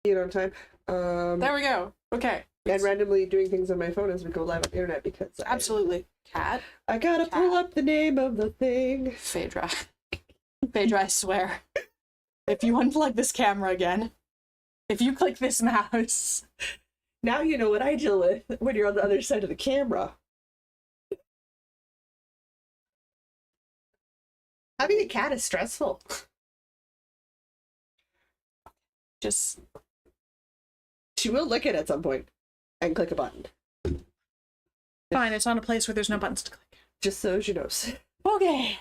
On time. There we go. Okay. And randomly doing things on my phone as we go live on the internet because Absolutely. Cat. I gotta pull up the name of the thing. Phaedra. Phaedra, I swear. If you unplug this camera again, if you click this mouse. Now you know what I deal with when you're on the other side of the camera. Having a cat is stressful. Just. She will lick it at some point and click a button. Fine, it's on a place where there's no buttons to click. Just so she knows. Okay.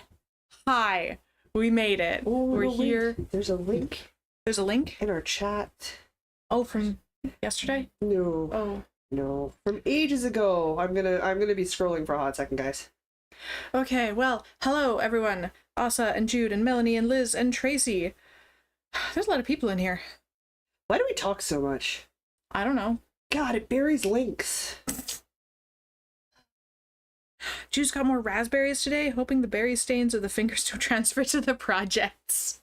Hi. We made it. We're here. There's a link. There's a link? In our chat. Oh, from yesterday? No. Oh. No. From ages ago. I'm gonna be scrolling for a hot second, guys. Okay, well, hello everyone. Asa and Jude and Melanie and Liz and Tracy. There's a lot of people in here. Why do we talk so much? I don't know. God, it buries links. Jude's got more raspberries today, hoping the berry stains of the fingers don't transfer to the projects.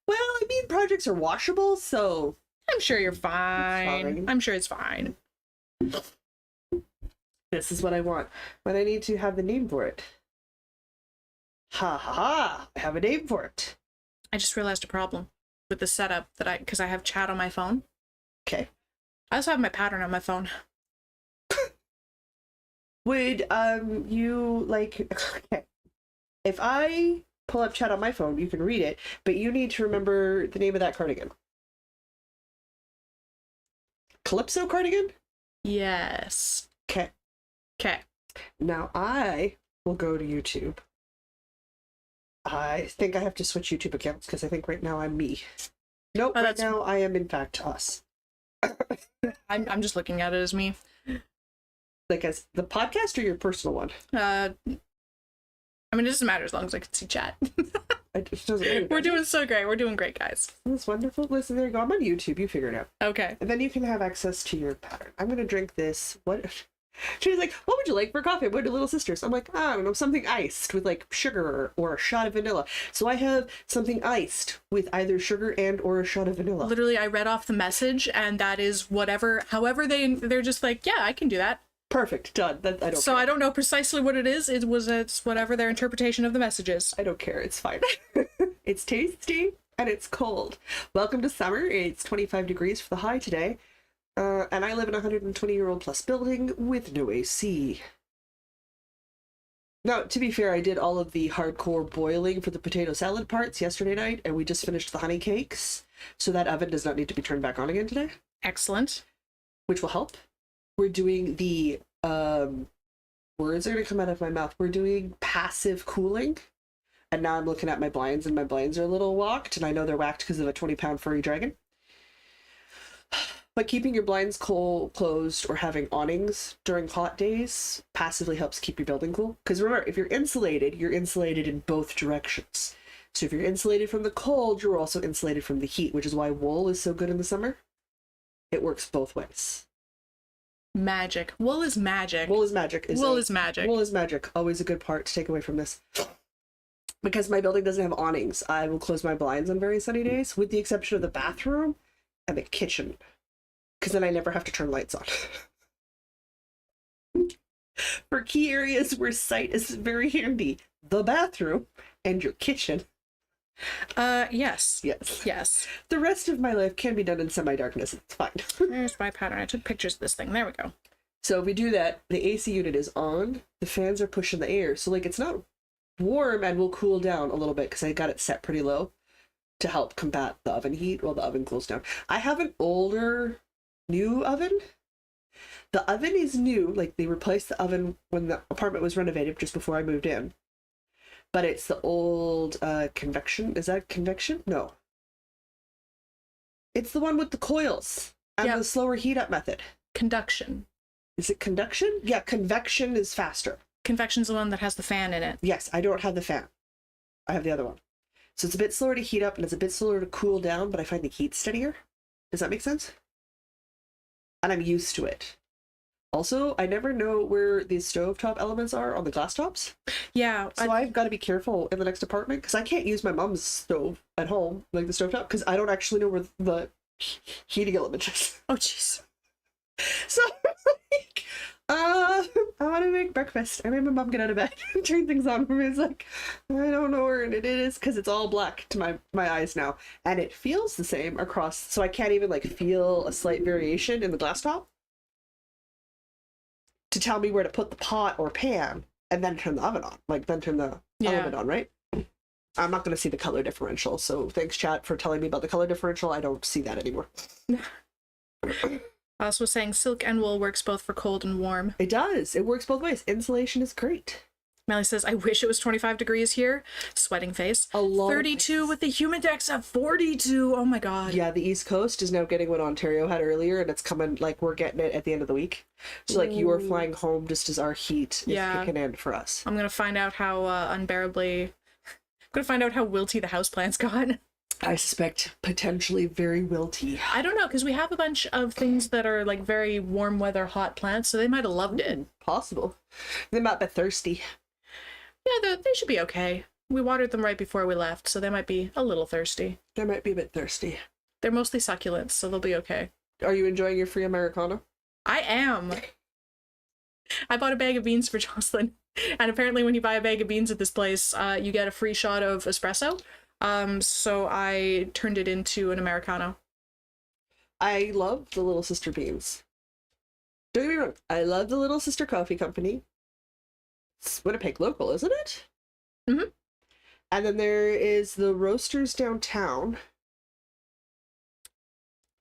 Well, I mean, projects are washable, so... I'm sure you're fine. I'm sure it's fine. This is what I want. But I need to have the name for it. Ha ha ha! I have a name for it. I just realized a problem with the setup because I have chat on my phone. Okay. I also have my pattern on my phone. Would you like okay. If I pull up chat on my phone, you can read it, but you need to remember the name of that cardigan. Calypso cardigan? Yes. Okay. Okay. Now I will go to YouTube. I think I have to switch YouTube accounts because I think right now I'm me. Nope, right now I am in fact us. I'm just looking at it as me. Like as the podcast or your personal one? I mean, it doesn't matter as long as I can see chat. It just doesn't matter. We're doing so great. We're doing great, guys. That's wonderful. Listen, there you go. I'm on YouTube. You figure it out. Okay. And then you can have access to your pattern. I'm going to drink this. What? She's like, what would you like for coffee? What do little sisters? I'm like, I don't know, something iced with like sugar or a shot of vanilla. So I have something iced with either sugar and or a shot of vanilla. Literally, I read off the message, and that is whatever. However, they're just like, yeah, I can do that. Perfect. Done. I don't so care. I don't know precisely what it is. It's whatever their interpretation of the message is. I don't care. It's fine. It's tasty and it's cold. Welcome to summer. It's 25 degrees for the high today. And I live in a 120-year-old plus building with no AC. Now, to be fair, I did all of the hardcore boiling for the potato salad parts yesterday night, and we just finished the honey cakes. So that oven does not need to be turned back on again today. Excellent. Which will help. We're doing the, words are going to come out of my mouth. We're doing passive cooling. And now I'm looking at my blinds, and my blinds are a little whacked, and I know they're whacked because of a 20-pound furry dragon. But keeping your blinds closed or having awnings during hot days passively helps keep your building cool. Because remember, if you're insulated in both directions. So if you're insulated from the cold, you're also insulated from the heat, which is why wool is so good in the summer. It works both ways. Magic. Wool is magic. Wool is magic. Wool is magic. Wool is magic. Always a good part to take away from this. Because my building doesn't have awnings, I will close my blinds on very sunny days, with the exception of the bathroom and the kitchen. Because then I never have to turn lights on. For key areas where sight is very handy, the bathroom and your kitchen. Yes. Yes. Yes. The rest of my life can be done in semi-darkness. It's fine. There's my pattern. I took pictures of this thing. There we go. So if we do that, the AC unit is on, the fans are pushing the air. So like it's not warm and will cool down a little bit because I got it set pretty low to help combat the oven heat while the oven cools down. I have an older new oven. The oven is new, like they replaced the oven when the apartment was renovated just before I moved in. But it's the old convection. Is that convection? No. It's the one with the coils and the slower heat up method. Conduction. Is it conduction? Yeah, convection is faster. Convection's the one that has the fan in it. Yes, I don't have the fan. I have the other one. So it's a bit slower to heat up and it's a bit slower to cool down, but I find the heat steadier. Does that make sense? And I'm used to it. Also, I never know where the stovetop elements are on the glass tops. Yeah. So I've got to be careful in the next apartment because I can't use my mom's stove at home, like the stovetop, because I don't actually know where the heating elements. Oh, jeez. So like, I want to make breakfast. I made my mom get out of bed and turn things on for me. It's like, I don't know where it is because it's all black to my eyes now, and it feels the same across. So I can't even like feel a slight variation in the glass top to tell me where to put the pot or pan, and then turn the oven on. Like then turn the element on, right? I'm not going to see the color differential. So thanks, chat, for telling me about the color differential. I don't see that anymore. I also was saying silk and wool works both for cold and warm. It does. It works both ways. Insulation is great. Melly says, I wish it was 25 degrees here. Sweating face. A lot 32 with the humidex at 42. Oh my god. Yeah, the East Coast is now getting what Ontario had earlier, and it's coming, like, we're getting it at the end of the week. So, like, you are flying home just as our heat is kicking in for us. I'm gonna find out how unbearably... I'm gonna find out how wilty the houseplants got. I suspect potentially very wilty. I don't know, because we have a bunch of things that are, like, very warm weather hot plants, so they might have loved it. Possible. They might be thirsty. Yeah, they should be okay. We watered them right before we left, so they might be a little thirsty. They might be a bit thirsty. They're mostly succulents, so they'll be okay. Are you enjoying your free Americano? I am. I bought a bag of beans for Jocelyn, and apparently when you buy a bag of beans at this place, you get a free shot of espresso. So I turned it into an Americano. I love the Little Sister beans. Don't get me wrong. I love the Little Sister Coffee Company. It's Winnipeg local, isn't it? Mm-hmm. And then there is the Roasters downtown.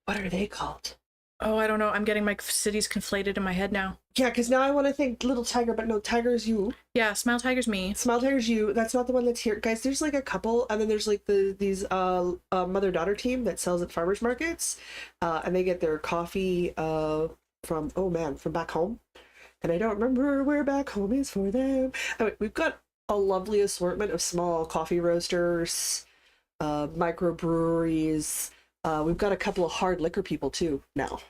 What are they called? Oh, I don't know. I'm getting my cities conflated in my head now. Yeah, because now I want to think Little Tiger, but no, Tiger's you. Yeah, Smile Tiger's me. Smile Tiger's you. That's not the one that's here. Guys, there's like a couple, and then there's like these mother-daughter team that sells at farmers markets, and they get their coffee from back home. And I don't remember where back home is for them. Anyway, we've got a lovely assortment of small coffee roasters, microbreweries. We've got a couple of hard liquor people too now.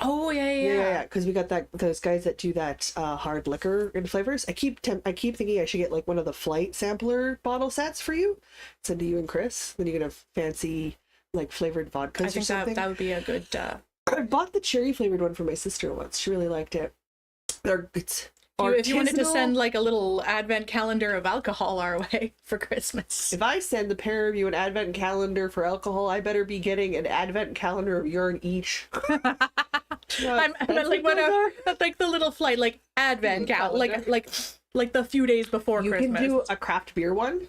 Oh yeah. Because we got those guys that do that hard liquor in flavors. I keep thinking I should get like one of the flight sampler bottle sets for you. Send to you and Chris. Then you can have fancy like flavored vodkas. I think or something. that would be a good. I bought the cherry flavored one for my sister once. She really liked it. If you wanted to send like a little advent calendar of alcohol our way for Christmas. If I send the pair of you an advent calendar for alcohol, I better be getting an advent calendar of urine each. I'm like whatever, like the little flight, like advent calendar, like the few days before Christmas. You can do a craft beer one.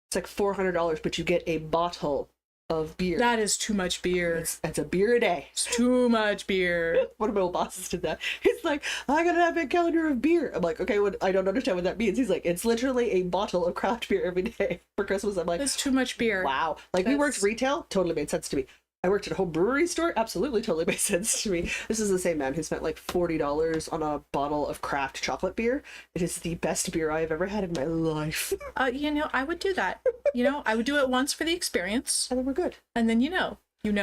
It's like $400, but you get a bottle of beer. That is too much beer. It's a beer a day. It's too much beer. One of my old bosses did that. He's like, I got an advent calendar of beer. I'm like, okay, I don't understand what that means. He's like, it's literally a bottle of craft beer every day for Christmas. I'm like, that's too much beer. Wow. Like we worked retail, totally made sense to me. I worked at a home brewery store, absolutely totally made sense to me. This is the same man who spent like $40 on a bottle of craft chocolate beer. It is the best beer I have ever had in my life. I would do that. I would do it once for the experience. And then we're good. And then you know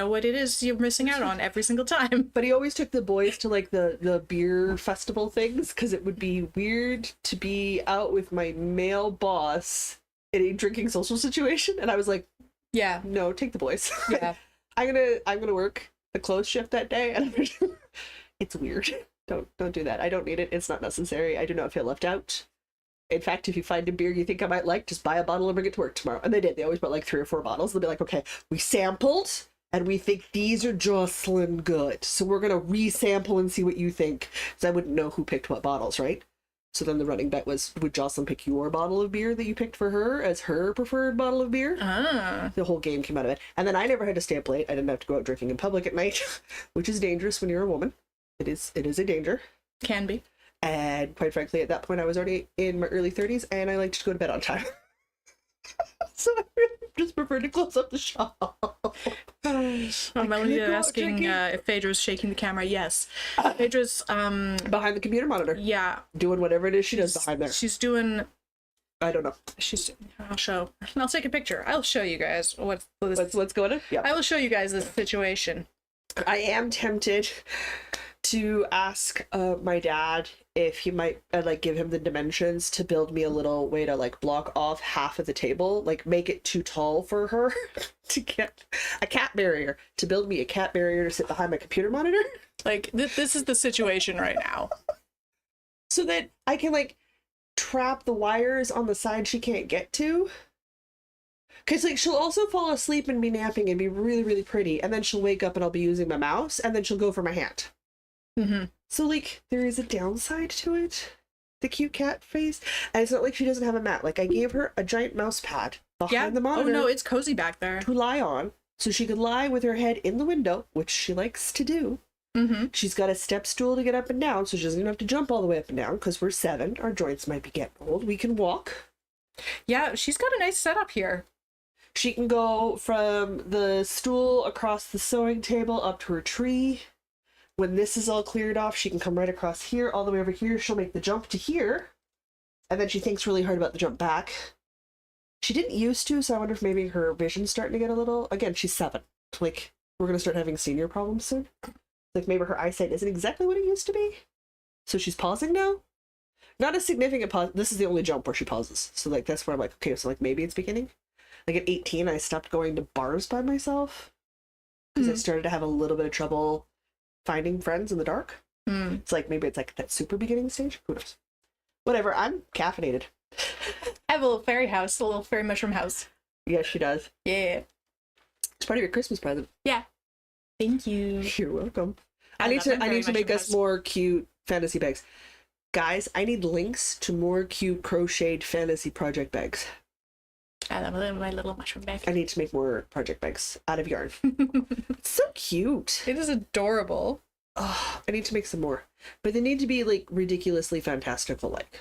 what it is you're missing out on every single time. But he always took the boys to like the beer festival things because it would be weird to be out with my male boss in a drinking social situation. And I was like, yeah, no, take the boys. Yeah. I'm gonna work the close shift that day, and it's weird. Don't do that. I don't need it. It's not necessary. I do not feel left out. In fact, if you find a beer you think I might like, just buy a bottle and bring it to work tomorrow. And they did. They always bought like 3 or 4 bottles. They'll be like, okay, we sampled and we think these are Jocelyn good, so we're gonna resample and see what you think. Because I wouldn't know who picked what bottles, right? So then the running bet was, would Jocelyn pick your bottle of beer that you picked for her as her preferred bottle of beer? The whole game came out of it. And then I never had to stay up late. I didn't have to go out drinking in public at night, which is dangerous when you're a woman. It is a danger. Can be. And quite frankly, at that point, I was already in my early 30s, and I like to go to bed on time. So I really just prefer to close up the shop. Melanie asking if Phaedra's shaking the camera. Yes. Phaedra's behind the computer monitor. Yeah. Doing whatever it is she does behind there. She's doing... I don't know. I'll take a picture. I'll show you guys what's going on. Yeah. I will show you guys this situation. I am tempted to ask my dad if he might like give him the dimensions to build me a little way to like block off half of the table, like make it too tall for her to get a cat barrier, to build me a cat barrier to sit behind my computer monitor. Like, this is the situation right now. So that I can like trap the wires on the side she can't get to. Because like she'll also fall asleep and be napping and be really, really pretty, and then she'll wake up and I'll be using my mouse, and then she'll go for my hand. Mm-hmm. So like there is a downside to it, the cute cat face, and it's not like she doesn't have a mat. Like I gave her a giant mouse pad behind the monitor. Oh no, it's cozy back there. To lie on, so she could lie with her head in the window, which she likes to do. Mm-hmm. She's got a step stool to get up and down, so she doesn't even have to jump all the way up and down, because we're 7. Our joints might be getting old. We can walk. Yeah, she's got a nice setup here. She can go from the stool across the sewing table up to her tree. When this is all cleared off, she can come right across here, all the way over here. She'll make the jump to here, and then she thinks really hard about the jump back. She didn't used to, so I wonder if maybe her vision's starting to get a little... Again, she's 7. Like, we're going to start having senior problems soon. Like, maybe her eyesight isn't exactly what it used to be. So she's pausing now. Not a significant pause. This is the only jump where she pauses. So, like, that's where I'm like, okay, so, like, maybe it's beginning. Like, at 18, I stopped going to bars by myself. Because I started to have a little bit of trouble finding friends in the dark. It's like, maybe it's, like, that super beginning stage. Who knows? Whatever, I'm caffeinated. I have a little fairy house, a little fairy mushroom house. Yes, she does. Yeah. It's part of your Christmas present. Yeah. Thank you. You're welcome. I need to make us more cute fantasy bags. Guys, I need links to more cute crocheted fantasy project bags. I love my little mushroom bag. I need to make more project bags out of yarn. It's so cute. It is adorable. Oh, I need to make some more. But they need to be like ridiculously fantastical, like.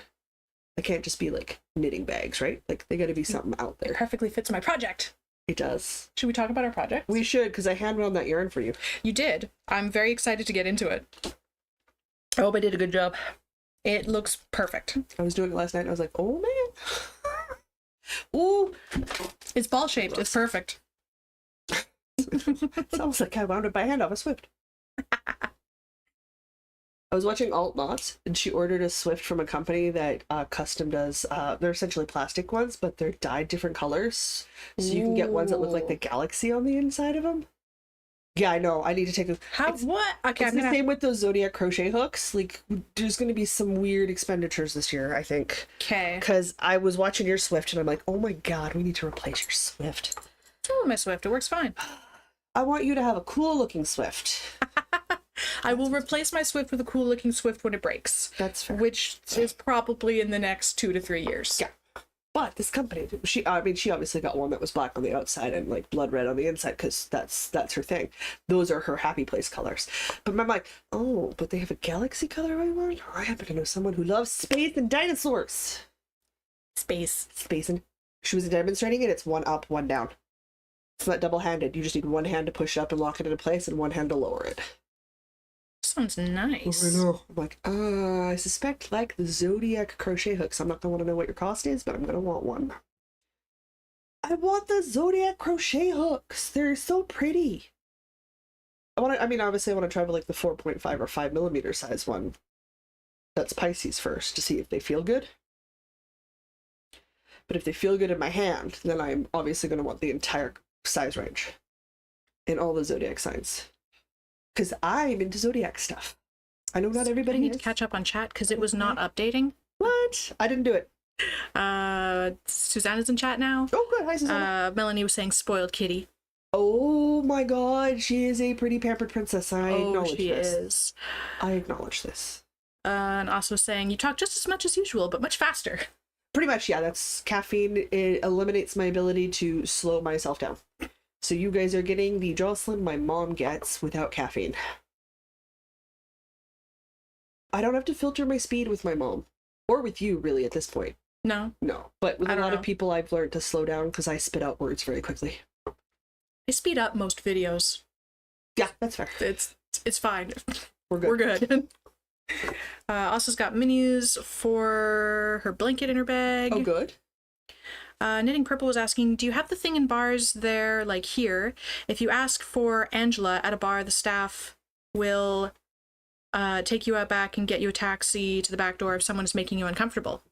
They can't just be like knitting bags, right? Like they gotta be something out It there. perfectly fits my project. It does. Should we talk about our project? We should, because I hand wound that yarn for you. You did. I'm very excited to get into it. I hope I did a good job. It looks perfect. I was doing it last night and I was like, oh man. Ooh. It's ball shaped. It's perfect. It's almost like I wound up by hand off a Swift. I was watching Alt Knots, and she ordered a Swift from a company that custom does, they're essentially plastic ones, but they're dyed different colors. So you can get ones that look like the galaxy on the inside of them. Yeah, I know. I need to take a... What? Okay, it's the same with those Zodiac crochet hooks. Like, there's going to be some weird expenditures this year, I think. Okay. Because I was watching your Swift, and I'm like, oh my god, we need to replace your Swift. Oh, my Swift. It works fine. I want you to have a cool-looking Swift. I will replace my Swift with a cool-looking Swift when it breaks. That's fair. Which is probably in the next 2 to 3 years. Yeah. But this company, she obviously got one that was black on the outside and like blood red on the inside, because that's her thing. Those are her happy place colors. But I'm like, oh, but they have a galaxy colorway one? I happen to know someone who loves space and dinosaurs. Space. And she was demonstrating it. It's one up, one down. It's not double-handed. You just need one hand to push it up and lock it into place and one hand to lower it. Sounds nice. I know. I'm like, I suspect like the Zodiac crochet hooks. I'm not gonna want to know what your cost is, but I'm gonna want one. I want the Zodiac crochet hooks. They're so pretty. Obviously I want to try with like the 4.5 or 5 millimeter size one. That's Pisces first to see if they feel good. But if they feel good in my hand, then I'm obviously going to want the entire size range in all the Zodiac signs. Because I'm into Zodiac stuff. I know not everybody I need is. to catch up on chat because it was not updating. What? I didn't do it. Susanna's in chat now. Oh, good. Hi, Susanna. Melanie was saying spoiled kitty. Oh my god, she is a pretty pampered princess. I acknowledge she this. is. I acknowledge this. And also saying, you talk just as much as usual, but much faster. Pretty much, yeah. That's caffeine. It eliminates my ability to slow myself down. So you guys are getting the Jocelyn my mom gets without caffeine. I don't have to filter my speed with my mom. Or with you, really, at this point. No. No. But with a lot of people, I've learned to slow down because I spit out words very quickly. I speed up most videos. Yeah, that's fair. It's fine. We're good. We're good. Alsa's got minis for her blanket in her bag. Oh, good. Knitting Purple was asking, do you have the thing in bars there, like here? If you ask for Angela at a bar, the staff will take you out back and get you a taxi to the back door if someone is making you uncomfortable.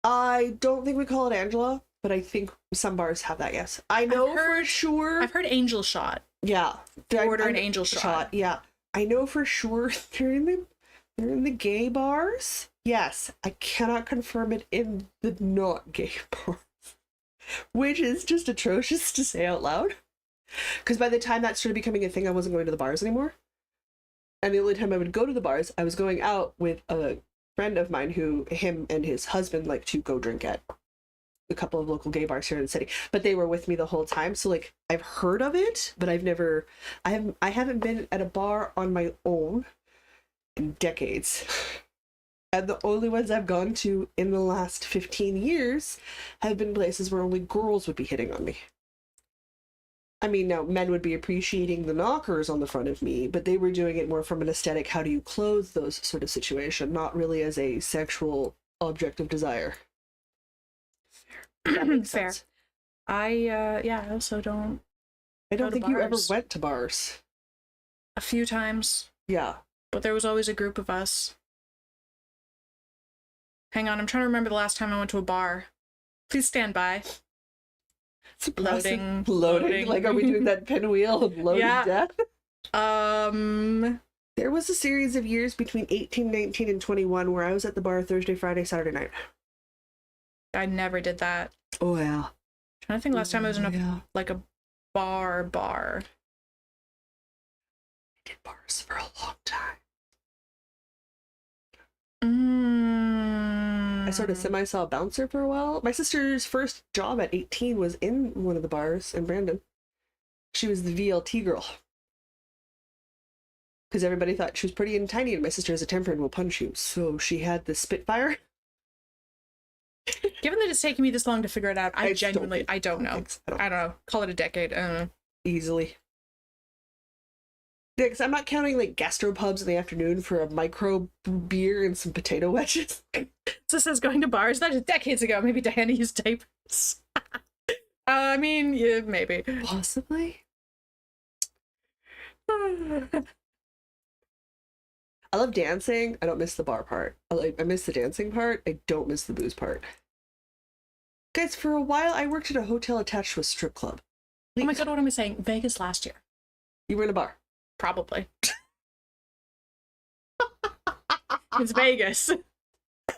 I don't think we call it Angela, but I think some bars have that, yes. I know for sure. I've heard Angel Shot. Yeah. Order an Angel Shot. Yeah. I know for sure they're in the gay bars. Yes. I cannot confirm it in the not gay bars. Which is just atrocious to say out loud. Because by the time that started becoming a thing, I wasn't going to the bars anymore. And the only time I would go to the bars, I was going out with a friend of mine who, him and his husband like to go drink at a couple of local gay bars here in the city. But they were with me the whole time. So like I've heard of it, but I haven't been at a bar on my own in decades. And the only ones I've gone to in the last 15 years have been places where only girls would be hitting on me. I mean, now, men would be appreciating the knockers on the front of me, but they were doing it more from an aesthetic, how do you clothe those sort of situation, not really as a sexual object of desire. Fair. Sense. I also don't... I don't think you ever went to bars. A few times. Yeah. But there was always a group of us. Hang on, I'm trying to remember the last time I went to a bar. Please stand by. Loading. Like, are we doing that pinwheel of loading death? There was a series of years between 18, 19, and 21 where I was at the bar Thursday, Friday, Saturday night. I never did that. Oh, yeah. I'm trying to think last time I was in a bar. I did bars for a long time. I sort of semi-saw a bouncer for a while. My sister's first job at 18 was in one of the bars in Brandon. She was the VLT girl. Because everybody thought she was pretty and tiny, and my sister has a temper and will punch you. So she had the Spitfire. Given that it's taken me this long to figure it out, I genuinely don't know. I don't know. Call it a decade. I don't know. Easily. Yeah, because I'm not counting like gastropubs in the afternoon for a micro beer and some potato wedges. So says going to bars. That is decades ago. Maybe Diana used diapers. I mean, yeah, maybe. Possibly. I love dancing. I don't miss the bar part. I miss the dancing part. I don't miss the booze part. Guys, for a while I worked at a hotel attached to a strip club. Oh my god, what am I saying? Vegas last year. You were in a bar. Probably. It's Vegas. I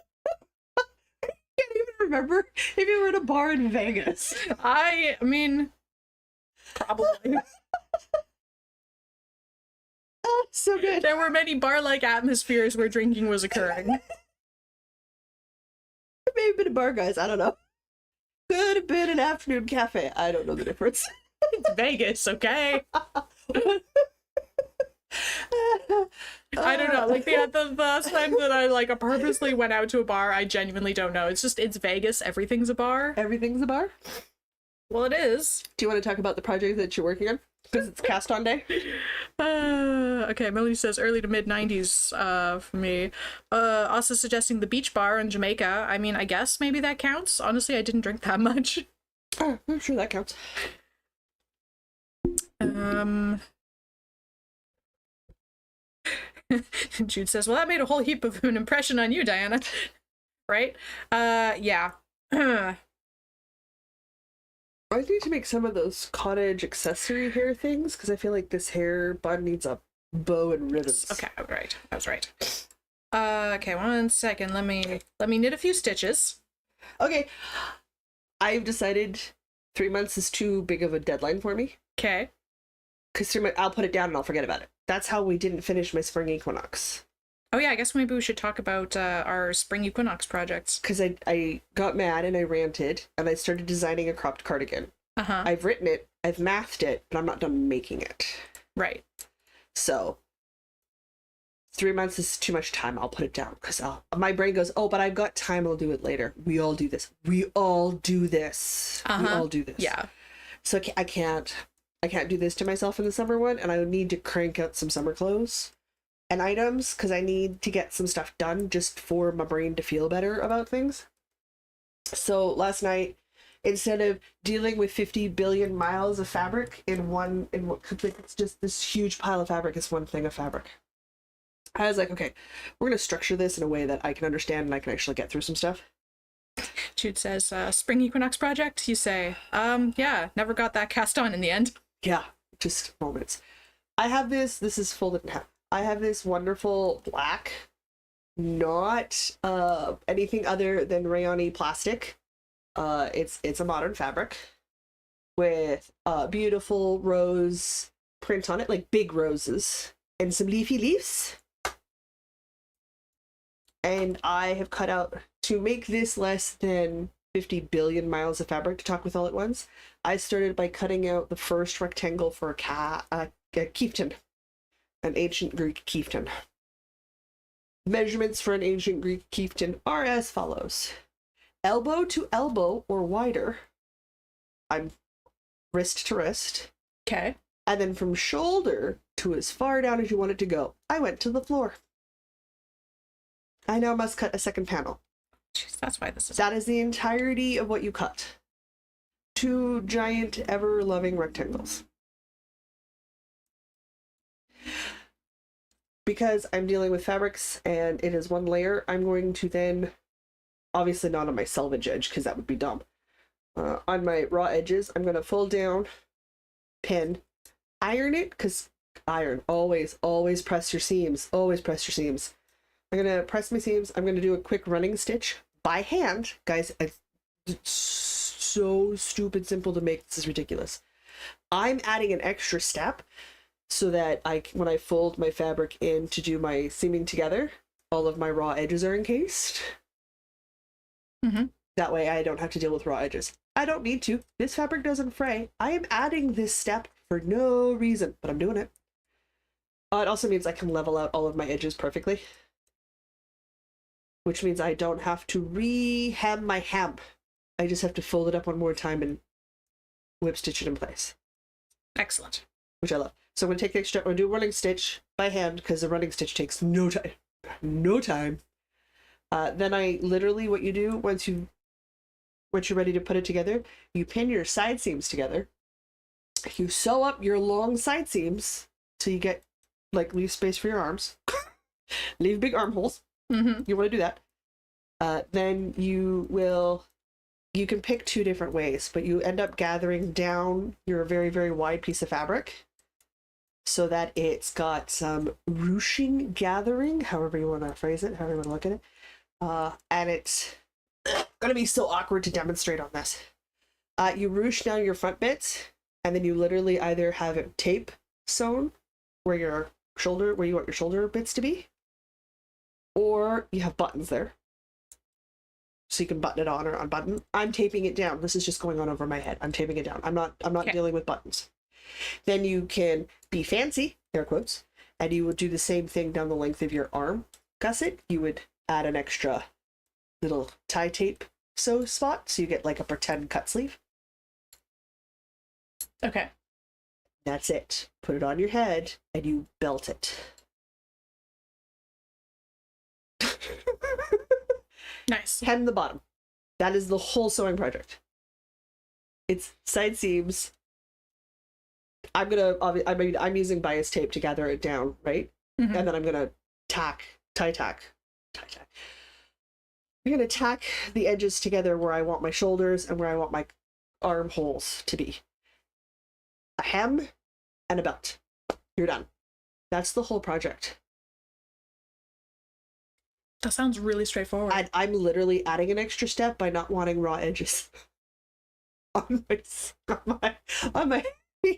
can't even remember if you were in a bar in Vegas. I mean, probably. Oh, so good. There were many bar-like atmospheres where drinking was occurring. It may have been a bar, guys. I don't know. Could have been an afternoon cafe. I don't know the difference. It's Vegas, okay? I don't know. Like the last time that I purposely went out to a bar, I genuinely don't know. It's Vegas. Everything's a bar. Everything's a bar? Well, it is. Do you want to talk about the project that you're working on? Because it's cast on day. Okay, Melody says early to mid 90s for me. Also suggesting the beach bar in Jamaica. I mean, I guess maybe that counts. Honestly, I didn't drink that much. Oh, I'm sure that counts. Jude says, well, that made a whole heap of an impression on you, Diana. Right? Yeah. I need to make some of those cottage accessory hair things because I feel like this hair bun needs a bow and ribbons. Okay, right. I was right. Okay, 1 second. Let me knit a few stitches. Okay. I've decided 3 months is too big of a deadline for me. Okay. Because I'll put it down and I'll forget about it. That's how we didn't finish my spring equinox. Oh yeah, I guess maybe we should talk about our spring equinox projects. Because I got mad and I ranted and I started designing a cropped cardigan. Uh-huh. I've written it, I've mathed it, but I'm not done making it. Right. So 3 months is too much time. I'll put it down because my brain goes, oh, but I've got time. I'll do it later. We all do this. We all do this. Uh-huh. We all do this. Yeah. So I can't do this to myself in the summer one, and I need to crank out some summer clothes and items because I need to get some stuff done just for my brain to feel better about things. So last night, instead of dealing with 50 billion miles of fabric in what it's just this huge pile of fabric, is one thing of fabric. I was like, okay, we're going to structure this in a way that I can understand and I can actually get through some stuff. Jude says, spring equinox project? You say, yeah, never got that cast on in the end. Yeah, just moments. I have this is folded in half. I have this wonderful black, not anything other than rayon-y plastic. It's a modern fabric with beautiful rose print on it, like big roses, and some leafy leaves. And I have cut out, to make this less than 50 billion miles of fabric to talk with all at once, I started by cutting out the first rectangle for a chieftain, an ancient Greek chieftain. Measurements for an ancient Greek chieftain are as follows. Elbow to elbow or wider. I'm wrist to wrist. Okay. And then from shoulder to as far down as you want it to go. I went to the floor. I now must cut a second panel. Jeez, that's why this is... That is the entirety of what you cut. 2 giant, ever-loving rectangles. Because I'm dealing with fabrics and it is 1 layer, I'm going to then, obviously not on my selvage edge because that would be dumb. On my raw edges, I'm going to fold down, pin, iron it, because iron, always press your seams, always press your seams. I'm going to press my seams, I'm going to do a quick running stitch by hand. Guys, it's so stupid simple to make, this is ridiculous. I'm adding an extra step so that when I fold my fabric in to do my seaming together, all of my raw edges are encased. Mm-hmm. That way I don't have to deal with raw edges. I don't need to. This fabric doesn't fray. I am adding this step for no reason, but I'm doing it. It also means I can level out all of my edges perfectly, which means I don't have to re-hem my hem. I just have to fold it up one more time and whip stitch it in place. Excellent. Which I love. So I'm going to take the extra, I'm going to do a running stitch by hand because the running stitch takes no time. No time. Then I literally, what you do once you're ready to put it together, you pin your side seams together. You sew up your long side seams so you get, like, leave space for your arms. Leave big armholes. Mm-hmm. You want to do that. Then you can pick 2 different ways, but you end up gathering down your very, very wide piece of fabric so that it's got some ruching gathering, however you want to phrase it, however you want to look at it. And it's going to be so awkward to demonstrate on this. You ruche down your front bits, and then you literally either have it tape sewn where you want your shoulder bits to be, or you have buttons there. So you can button it on or unbutton. I'm taping it down. This is just going on over my head. I'm taping it down. I'm not Okay. dealing with buttons. Then you can be fancy, air quotes, and you would do the same thing down the length of your arm gusset. You would add an extra little tie tape sew spot, so you get like a pretend cut sleeve. Okay. That's it. Put it on your head and you belt it. Nice. Hem the bottom. That is the whole sewing project. It's side seams. I'm using bias tape to gather it down, right? Mm-hmm. And then I'm gonna tie tack. I'm gonna tack the edges together where I want my shoulders and where I want my armholes to be. A hem and a belt. You're done. That's the whole project. That sounds really straightforward. I'm literally adding an extra step by not wanting raw edges on my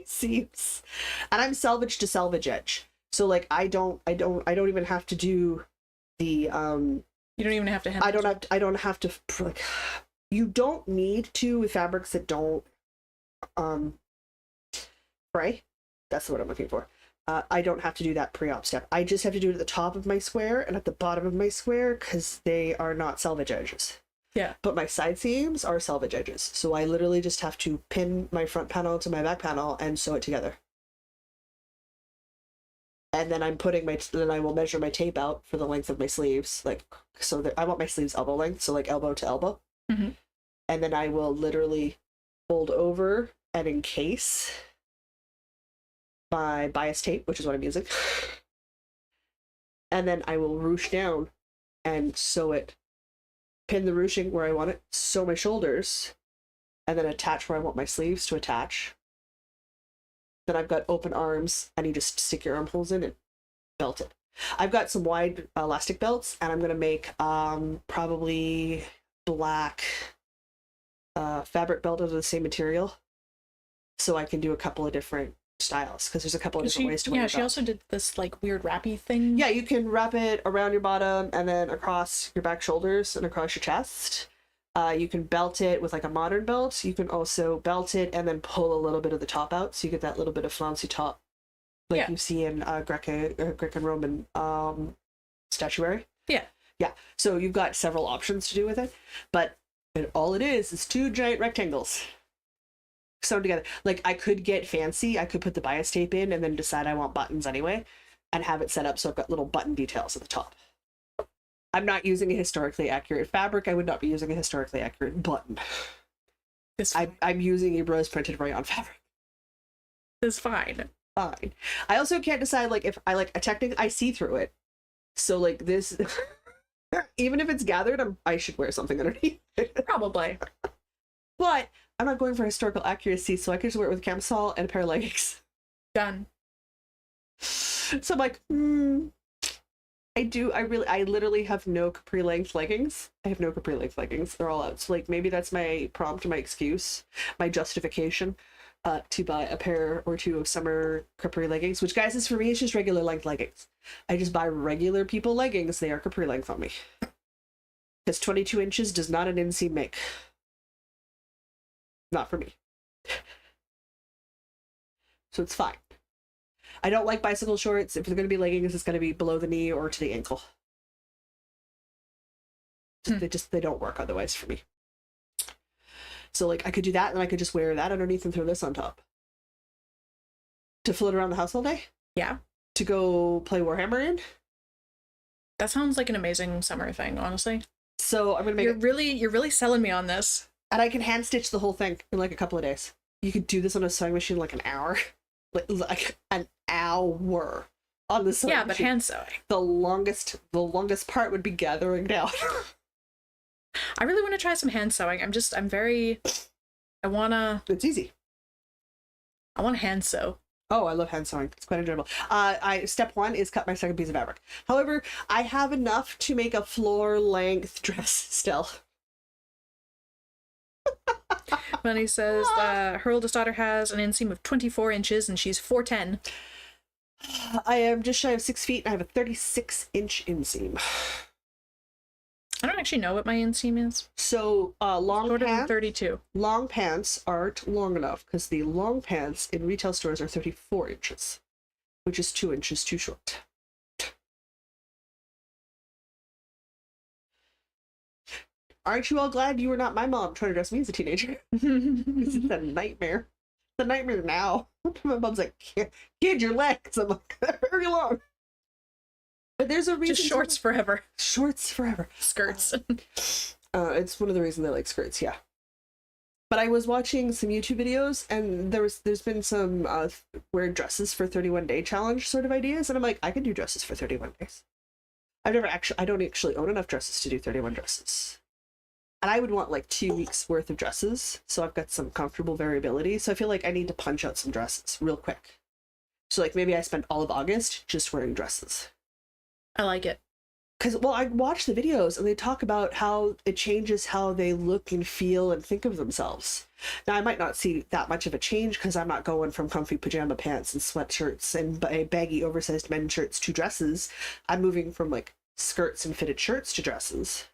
seams, and I'm selvage to selvage edge. So like I don't even have to do the You don't even have to hem. I don't have to like, you don't need to with fabrics that don't fray. That's what I'm looking for. I don't have to do that pre-op step. I just have to do it at the top of my square and at the bottom of my square because they are not selvage edges. Yeah. But my side seams are selvage edges. So I literally just have to pin my front panel to my back panel and sew it together. And then then I will measure my tape out for the length of my sleeves. Like, so that I want my sleeves elbow length, so like elbow to elbow. Mm-hmm. And then I will literally fold over and encase my bias tape, which is what I'm using. and then I will ruche down and sew it, pin the ruching where I want it, sew my shoulders, and then attach where I want my sleeves to attach. Then I've got open arms, and you just stick your armholes in and belt it. I've got some wide elastic belts, and I'm gonna make probably black fabric belt out of the same material, so I can do a couple of different styles, because there's a couple of different ways to wear it. Yeah, she also did this like weird wrappy thing. Yeah, you can wrap it around your bottom and then across your back shoulders and across your chest. You can belt it with like a modern belt. You can also belt it and then pull a little bit of the top out, so you get that little bit of flouncy top, like you see in Greek and Roman statuary. Yeah. Yeah. So you've got several options to do with it, but all it is two giant rectangles sewn together. Like, I could get fancy. I could put the bias tape in and then decide I want buttons anyway, and have it set up so I've got little button details at the top. I'm not using a historically accurate fabric. I would not be using a historically accurate button. I'm using a rose printed rayon fabric. It's fine. Fine. I also can't decide, like, if I like a technique, I see through it. So like this, even if it's gathered, I should wear something underneath it. Probably. But I'm not going for historical accuracy, so I can just wear it with a camisole and a pair of leggings. Done. So I'm like, I literally have no capri length leggings. I have no capri length leggings. They're all out. So like, maybe that's my prompt, my excuse, my justification to buy a pair or two of summer capri leggings, which, guys, is for me, it's just regular length leggings. I just buy regular people leggings. They are capri length on me. Because 22 inches does not an inseam make. Not for me. So it's fine. I don't like bicycle shorts. If they're going to be leggings, it's going to be below the knee or to the ankle. They don't work otherwise for me. So like, I could do that, and I could just wear that underneath and throw this on top. To float around the house all day? Yeah. To go play Warhammer in? That sounds like an amazing summer thing, honestly. So I'm gonna make You're really selling me on this. And I can hand stitch the whole thing in like a couple of days. You could do this on a sewing machine in like an hour. Like an hour on the sewing machine. But hand sewing. The longest part would be gathering down. I really want to try some hand sewing. It's easy. I want to hand sew. Oh, I love hand sewing. It's quite enjoyable. Step one is cut my second piece of fabric. However, I have enough to make a floor length dress still. Bunny says her oldest daughter has an inseam of 24 inches and she's 4'10". I am just shy of 6 feet and I have a 36-inch inseam. I don't actually know what my inseam is. So long shorter pants, than 32. Long pants aren't long enough because the long pants in retail stores are 34 inches, which is 2 inches too short. Aren't you all glad you were not my mom trying to dress me as a teenager? This is a nightmare. It's a nightmare now. My mom's like, kid, your legs. I'm like, they're very long. But there's a reason. Just shorts forever. Shorts forever. Skirts. It's one of the reasons I like skirts, yeah. But I was watching some YouTube videos, and there's been some wear dresses for 31-day challenge sort of ideas, and I'm like, I can do dresses for 31 days. I don't actually own enough dresses to do 31 dresses. And I would want like 2 weeks worth of dresses, so I've got some comfortable variability. So I feel like I need to punch out some dresses real quick. So like maybe I spend all of August just wearing dresses. I like it. Because, well, I watch the videos and they talk about how it changes how they look and feel and think of themselves. Now, I might not see that much of a change because I'm not going from comfy pajama pants and sweatshirts and baggy oversized men's shirts to dresses. I'm moving from like skirts and fitted shirts to dresses.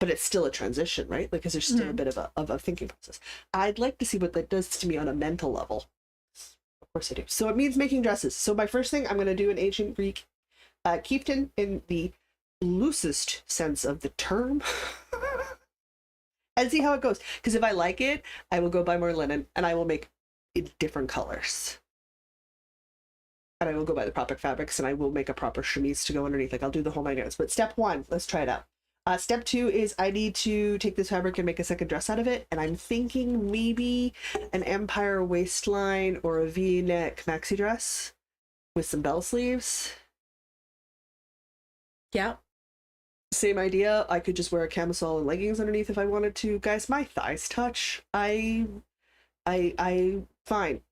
But it's still a transition, right? Like, because there's still a bit of a thinking process. I'd like to see what that does to me on a mental level. Of course I do. So it means making dresses. So my first thing, I'm going to do an ancient Greek chieftain in the loosest sense of the term. And see how it goes. Because if I like it, I will go buy more linen and I will make it different colors. And I will go buy the proper fabrics and I will make a proper chemise to go underneath. Like, I'll do the whole 9 yards. But step one, let's try it out. Step two is I need to take this fabric and make a second dress out of it. And I'm thinking maybe an empire waistline or a V-neck maxi dress with some bell sleeves. Yeah. Same idea. I could just wear a camisole and leggings underneath if I wanted to. Guys, my thighs touch. Fine.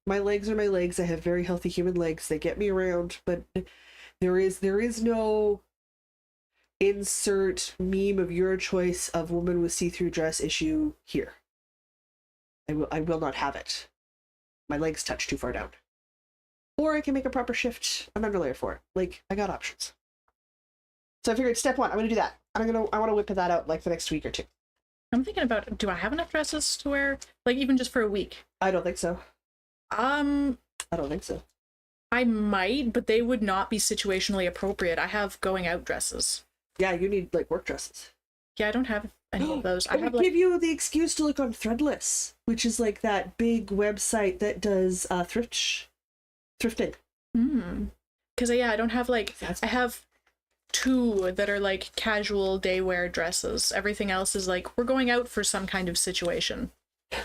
My legs are my legs. I have very healthy human legs. They get me around, but there is no insert meme of your choice of woman with see-through dress issue here. I will not have it. My legs touch too far down. Or I can make a proper shift an underlayer for it. Like, I got options. So I figured step one, I'm gonna do that. I want to whip that out like the next week or two. I'm thinking about, do I have enough dresses to wear? Like, even just for a week? I don't think so. I don't think so. I might, but they would not be situationally appropriate. I have going out dresses. Yeah, you need like work dresses. Yeah, I don't have any of those. I have give you the excuse to look on Threadless, which is like that big website that does thrifting. Because yeah, I don't have like, I have 2 that are like casual day wear dresses. Everything else is like, we're going out for some kind of situation.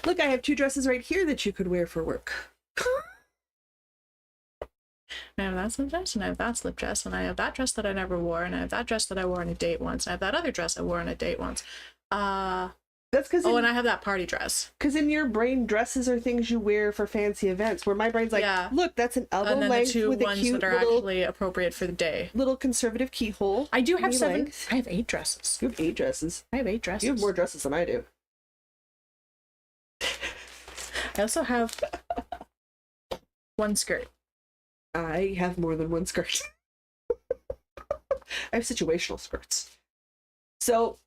Look, I have 2 dresses right here that you could wear for work. I have that slip dress, and I have that slip dress, and I have that dress that I never wore, and I have that dress that I wore on a date once, and I have that other dress I wore on a date once. That's because and I have that party dress. Because in your brain, dresses are things you wear for fancy events. Where my brain's like, look, that's an elbow and then length the 2 with a ones cute that are little, actually appropriate for the day. Little conservative keyhole. I do have 7. Length. I have 8 dresses. You have 8 dresses. I have 8 dresses. You have more dresses than I do. I also have 1 skirt. I have more than 1 skirt. I have situational skirts. So,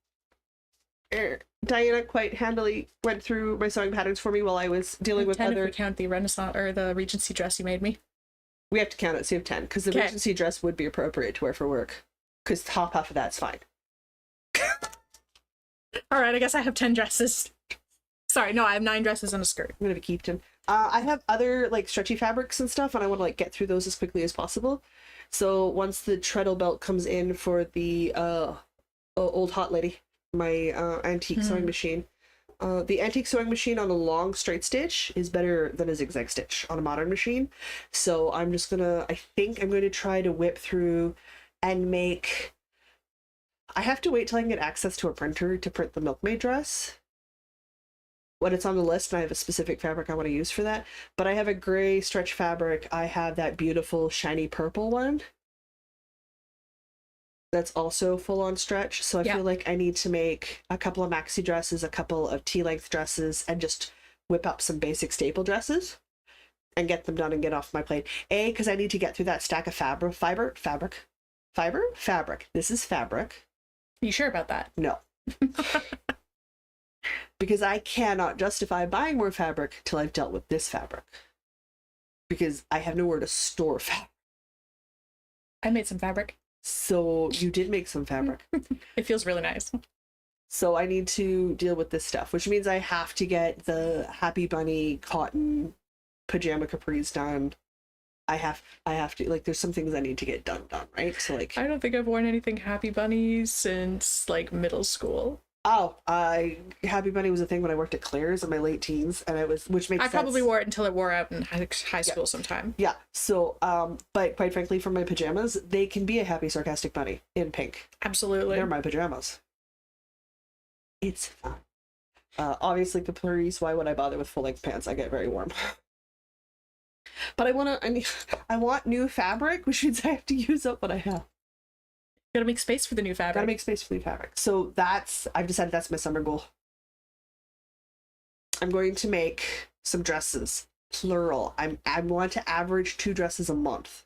Diana quite handily went through my sewing patterns for me while I was dealing with 10 other. if we count the Renaissance or the Regency dress you made me. We have to count it, so you have 10, because the Regency dress would be appropriate to wear for work. Because the top half of that's fine. All right, I guess I have 10 dresses. Sorry, no, I have 9 dresses and a skirt. I'm gonna be keeping. I have other like stretchy fabrics and stuff, and I want to like get through those as quickly as possible. So once the treadle belt comes in for the old hot lady, my antique sewing machine, the antique sewing machine on a long straight stitch is better than a zigzag stitch on a modern machine. So I think I'm going to try to whip through and make. I have to wait till I can get access to a printer to print the milkmaid dress. When it's on the list and I have a specific fabric I want to use for that. But I have a gray stretch fabric. I have that beautiful shiny purple one. That's also full on stretch. So I feel like I need to make a couple of maxi dresses, a couple of T-length dresses, and just whip up some basic staple dresses and get them done and get off my plate. Because I need to get through that stack of fabric. This is fabric. Are you sure about that? No. Because I cannot justify buying more fabric till I've dealt with this fabric. Because I have nowhere to store fabric. I made some fabric. So you did make some fabric. It feels really nice. So I need to deal with this stuff, which means I have to get the Happy Bunny cotton pajama capris done. I have to, like, there's some things I need to get done, right? So like, I don't think I've worn anything Happy Bunny since like middle school. Oh, Happy Bunny was a thing when I worked at Claire's in my late teens, and which makes sense. I probably wore it until it wore out in high school sometime. Yeah. So, but quite frankly, for my pajamas, they can be a happy, sarcastic bunny in pink. Absolutely. They're my pajamas. It's fun. Obviously, capris. Why would I bother with full-length pants? I get very warm. But I want new fabric, which means I have to use up what I have. Gotta make space for the new fabric. Gotta make space for new fabric. So I've decided that's my summer goal. I'm going to make some dresses, plural. I want to average 2 dresses a month.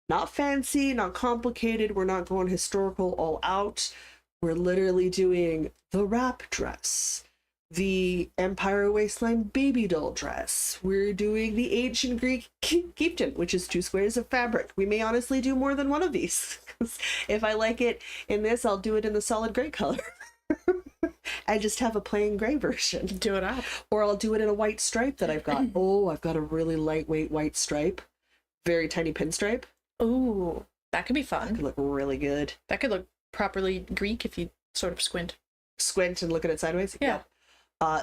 Not fancy, not complicated. We're not going historical all out. We're literally doing the wrap dress, the Empire Waistline baby doll dress. We're doing the ancient Greek chieftain, which is 2 squares of fabric. We may honestly do more than one of these. If I like it in this, I'll do it in the solid gray color. I just have a plain gray version. Do it up. Or I'll do it in a white stripe that I've got. Oh, I've got a really lightweight white stripe. Very tiny pinstripe. Ooh, that could be fun. That could look really good. That could look properly Greek if you sort of squint. Squint and look at it sideways? Yeah.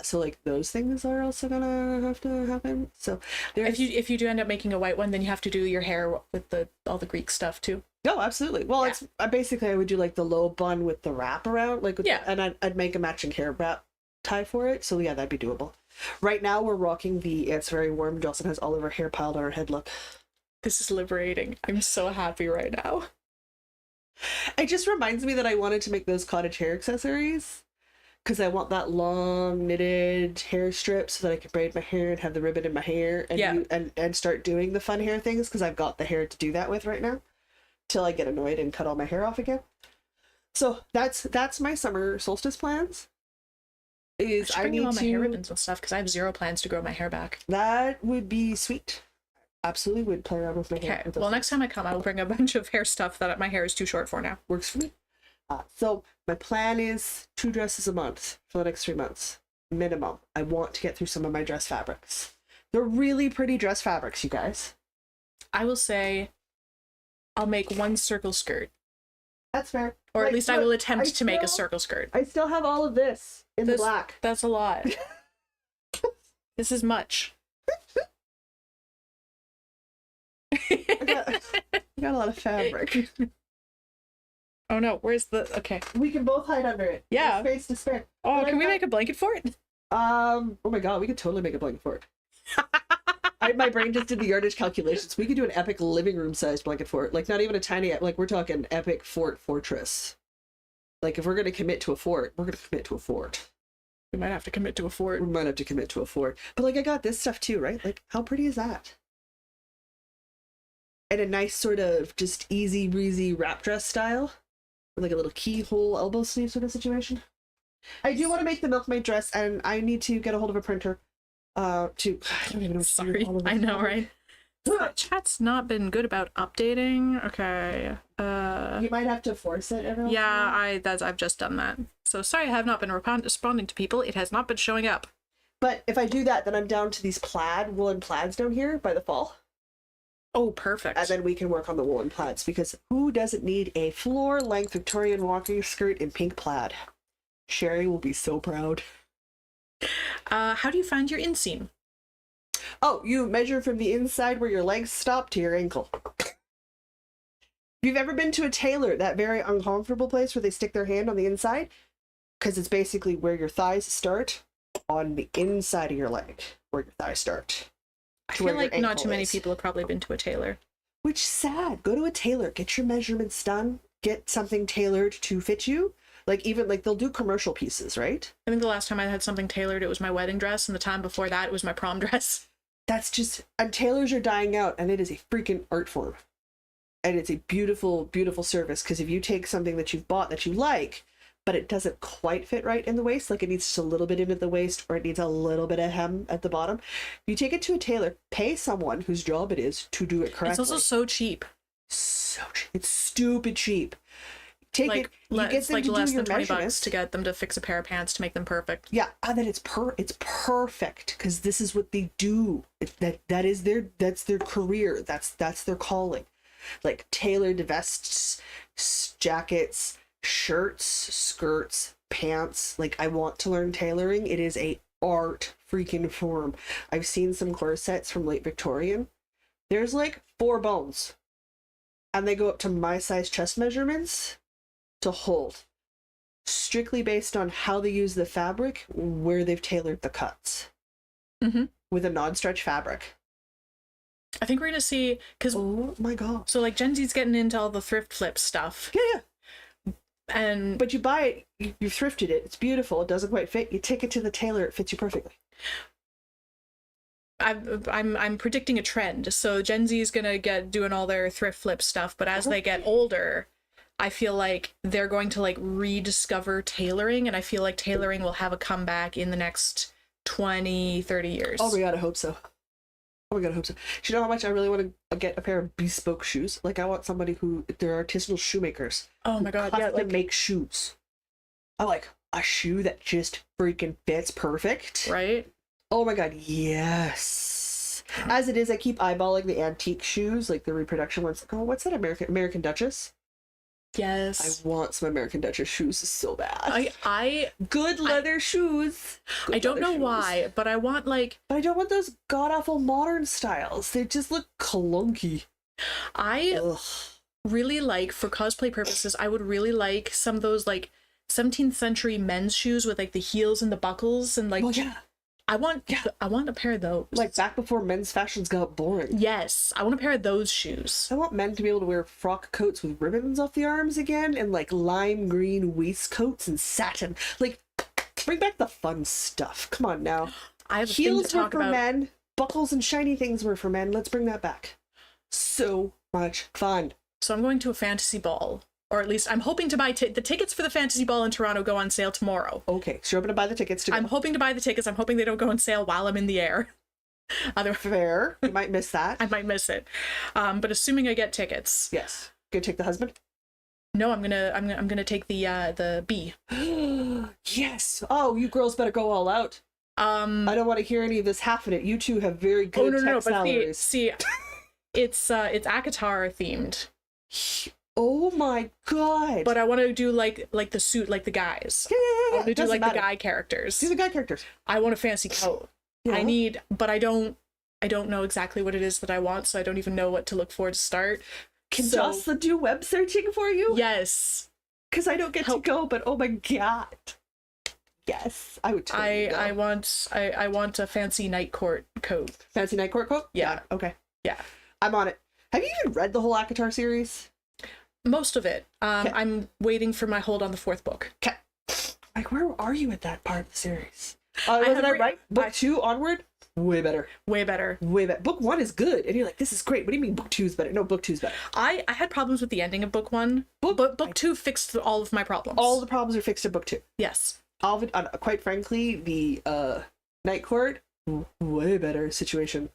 So like those things are also gonna have to happen. So if you do end up making a white one, then you have to do your hair with all the Greek stuff too. no, absolutely. Well, Yeah. it's basically I would do like the low bun with the wrap around, like with Yeah. and I'd make a matching hair wrap tie for it. So yeah, that'd be doable. Right now we're rocking the "It's Very Warm" Jocelyn has all of her hair piled on her head look. This is liberating. I'm so happy right now. It just reminds me that I wanted to make those cottage hair accessories because I want that long knitted hair strip so that I can braid my hair and have the ribbon in my hair and Yeah. and start doing the fun hair things because I've got the hair to do that with right now till I get annoyed and cut all my hair off again. So that's my summer solstice plans. Is I I bring you need all my to hair ribbons and stuff because I have zero plans to grow my hair back. that would be sweet. Absolutely would play around with my hair. Okay. with Well, those next time I come, I will bring a bunch of hair stuff that my hair is too short for now. works for me. So my plan is 2 dresses a month for the next 3 months minimum. I want to get through some of my dress fabrics. They're really pretty dress fabrics, you guys. I will say, I'll make one circle skirt, That's fair. or at Like, least I look, will attempt to make a still- circle skirt. I still have all of this in the This- black. That's a lot. This is much. I got a lot of fabric. Oh no, where's the... Okay. We can both hide under it. Yeah. There's space to spare. Oh, But can I we got- make a blanket for it? Oh my god, we could totally make a blanket fort. My brain just did the yardage calculations. We could do an epic living room sized blanket fort. Like not even a tiny, like we're talking epic fortress. Like if we're gonna commit to a fort, we're gonna commit to a fort. We might have to commit to a fort. We might have to commit to a fort. But like I got this stuff too, right? Like how pretty is that? And a nice sort of just easy breezy wrap dress style. With like a little keyhole elbow sleeve sort of situation. I do want to make the milkmaid dress and I need to get a hold of a printer. I don't even know what to do with Sorry, all of this. I know, right? Chat's not been good about updating. Okay. You might have to force it every once in a Yeah, while. I've just done that. So sorry I have not been responding to people. It has not been showing up. But if I do that, then I'm down to these woolen plaids down here by the fall. Oh, perfect. And then we can work on the woolen plaids because who doesn't need a floor-length Victorian walking skirt in pink plaid? Sherry will be so proud. How do you find your inseam? Oh, you measure from the inside where your legs stop to your ankle. If you've ever been to a tailor, that very uncomfortable place where they stick their hand on the inside, because it's basically where your thighs start on the inside of your leg, where your thighs start. I to feel where your like not ankle too many is. people have probably been to a tailor. Which sad. Go to a tailor, get your measurements done, get something tailored to fit you. Like even like they'll do commercial pieces, right? I think the last time I had something tailored, it was my wedding dress, and the time before that, it was my prom dress. That's just, and tailors are dying out, and it is a freaking art form. And it's a beautiful, beautiful service, because if you take something that you've bought that you like, but it doesn't quite fit right in the waist, like it needs just a little bit into the waist, or it needs a little bit of hem at the bottom, you take it to a tailor, pay someone whose job it is to do it correctly. It's also so cheap. So cheap. It's stupid cheap. Take Like, it, you get it's them like to less do your than $20 measurements. to get them to fix a pair of pants to make them perfect. Yeah, and then it's perfect because this is what they do. That's their career. That's their calling. Like tailored vests, jackets, shirts, skirts, pants. Like I want to learn tailoring. It is a art freaking form. I've seen some corsets from late Victorian. There's like 4 bones, and they go up to my size chest measurements to hold. Strictly based on how they use the fabric, where they've tailored the cuts. Mm-hmm. With a non-stretch fabric. I think we're gonna see, because Oh my god. so like Gen Z's getting into all the thrift flip stuff, Yeah. and But you buy it, you've thrifted it, it's beautiful, it doesn't quite fit, you take it to the tailor, it fits you perfectly. I'm predicting a trend. So Gen Z is gonna get doing all their thrift flip stuff, but as they get older, I feel like they're going to like rediscover tailoring, and I feel like tailoring will have a comeback in the next 20-30 years. Oh my god, I hope so. Oh my god, I hope so. Do you know how much I really want to get a pair of bespoke shoes? Like I want somebody who, they're artisanal shoemakers. Oh my god, yeah, Custom like make shoes. I like a shoe that just freaking fits perfect. right? Oh my god, yes. As it is, I keep eyeballing the antique shoes, like the reproduction ones. Like, oh, what's that American Duchess? Yes. I want some American Duchess shoes so bad. I Good leather shoes. Good I don't leather know shoes. why, but I want like But I don't want those god-awful modern styles. They just look clunky. I Ugh. really like, for cosplay purposes, I would really like some of those like 17th century men's shoes with like the heels and the buckles and like Well, yeah. I want a pair of those. Like back before men's fashions got boring. Yes, I want a pair of those shoes. I want men to be able to wear frock coats with ribbons off the arms again and like lime green waistcoats and satin. Like, bring back the fun stuff. Come on now. I have a thing Heels to were talk for about. men. Buckles and shiny things were for men. Let's bring that back. So much fun. So I'm going to a fantasy ball, or at least I'm hoping to buy the tickets for the fantasy ball in Toronto go on sale tomorrow. Okay, so you're going to buy the tickets to go. I'm hoping to buy the tickets. I'm hoping they don't go on sale while I'm in the air. Otherwise, Fair. You might miss that. I might miss it. But assuming I get tickets, Yes. Gonna take the husband? no, I'm gonna take the B. Yes. Oh, you girls better go all out. I don't want to hear any of this half in it. You two have very good tech But salaries. see, it's Akatar themed. Oh my god. But I want to do like the suit, like the guys. yeah. I want to do Doesn't like matter. the guy characters. Do the guy characters. I want a fancy coat. Yeah. But I don't know exactly what it is that I want, so I don't even know what to look for to start. Can Jocelyn do web searching for you? Yes. Because I don't get to go, but oh my god. Yes. I would totally go. I want a fancy night court coat. Fancy night court coat? Yeah. Okay. Yeah. I'm on it. Have you even read the whole Akatar series? Most of it. Okay. I'm waiting for my hold on the fourth book. Okay. Like, where are you at that part of the series? I Wasn't have I re- right? Book I- 2 onward? Way better. Way better. Way better. Book 1 is good. And you're like, this is great. What do you mean book 2 is better? No, book 2 is better. I had problems with the ending of book 1, but book 2 fixed all of my problems. All the problems are fixed in book 2. Yes. All of it, quite frankly, the Night Court, way better situation.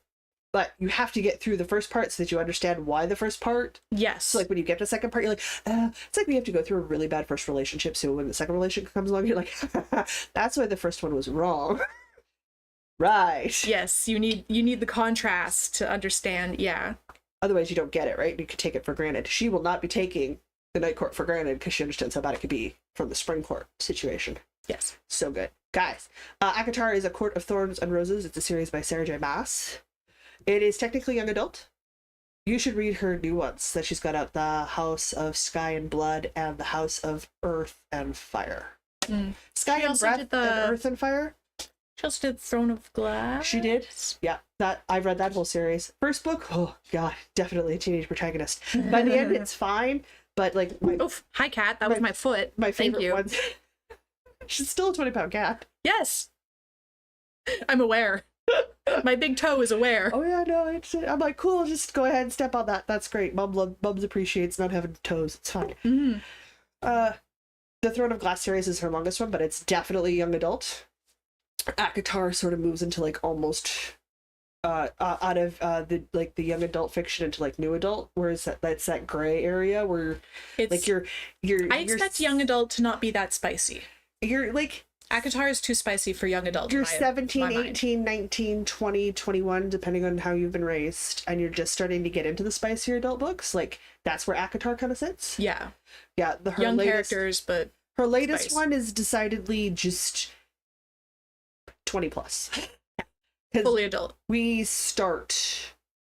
But you have to get through the first part so that you understand why the first part. Yes. So like when you get to the second part, you're like, it's like we have to go through a really bad first relationship. So when the second relationship comes along, you're like, that's why the first one was wrong. Right. Yes, you need the contrast to understand. Yeah. Otherwise, you don't get it, right? You could take it for granted. She will not be taking the Night Court for granted because she understands how bad it could be from the Spring Court situation. Yes. So good. Guys, Akatar is A Court of Thorns and Roses. It's a series by Sarah J. Maas. It is technically young adult. You should read her new ones that she's got out, The House of Sky and Blood and The House of Earth and Fire. Sky She and also Breath did the- and Earth and Fire? She also did Throne of Glass. She did. Yeah, that I've read that whole series. First book, oh god, definitely a teenage protagonist. By the end, it's fine, but like Oof. Hi, cat. That was my foot. my Thank favorite you. ones. She's still a 20-pound cat. Yes. I'm aware. My big toe is aware. Oh yeah, no, I'm like, cool, just go ahead and step on that. That's great. Mums appreciates not having toes. It's fine. Mm. The Throne of Glass series is her longest one, but it's definitely young adult. Akatar sort of moves into like almost out of the young adult fiction into like new adult, whereas that's that gray area where It's like you're I expect young adult to not be that spicy. you're like Akatar is too spicy for young adult. in you're my 17, mind. 18, 19, 20, 21, depending on how you've been raised, and you're just starting to get into the spicier adult books. Like that's where Akatar kind of sits. Yeah. Yeah, her Young latest, characters, but her latest spice. one is decidedly just 20 plus. 'Cause fully adult. we start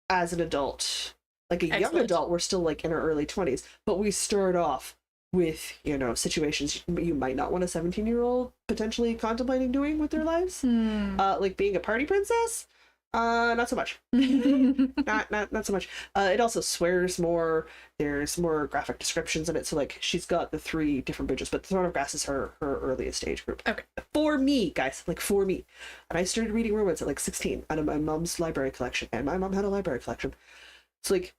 as an adult, like a young Excellent. adult. We're still like in our early 20s, but we start off with, you know, situations you might not want a 17-year-old potentially contemplating doing with their lives. Like being a party princess. Not so much. not so much. It also swears more. There's more graphic descriptions in it. So like she's got the 3 different bridges, but the Throne of Grass is her earliest age group. Okay. For me, guys, like for me. And I started reading romance at like 16 out of my mom's library collection, and my mom had a library collection. It's like,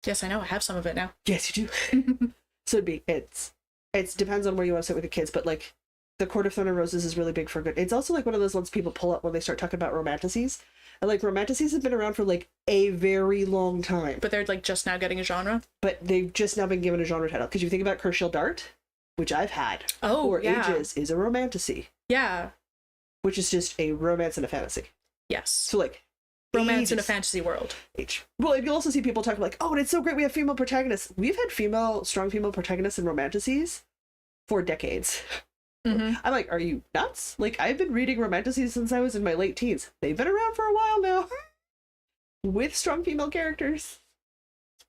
Yes, I know. I have some of it now. yes, you do. So it's depends on where you want to sit with the kids, but like the Court of Thorn and Roses is really big for good. It's also like one of those ones people pull up when they start talking about romanticises. And like romanticises have been around for like a very long time, But they're like just now getting a genre. but they've just now been given a genre title. Because you think about Kershal Dart, which I've had for yeah. ages, is a romantasy, Yeah. which is just a romance and a fantasy. Yes. So like Romance in a ages. fantasy world. Well, you'll also see people talking like, oh, and it's so great we have female protagonists. We've had strong female protagonists in romanticises for decades. Mm-hmm. I'm like, are you nuts? Like, I've been reading romanticises since I was in my late teens. They've been around for a while now. With strong female characters.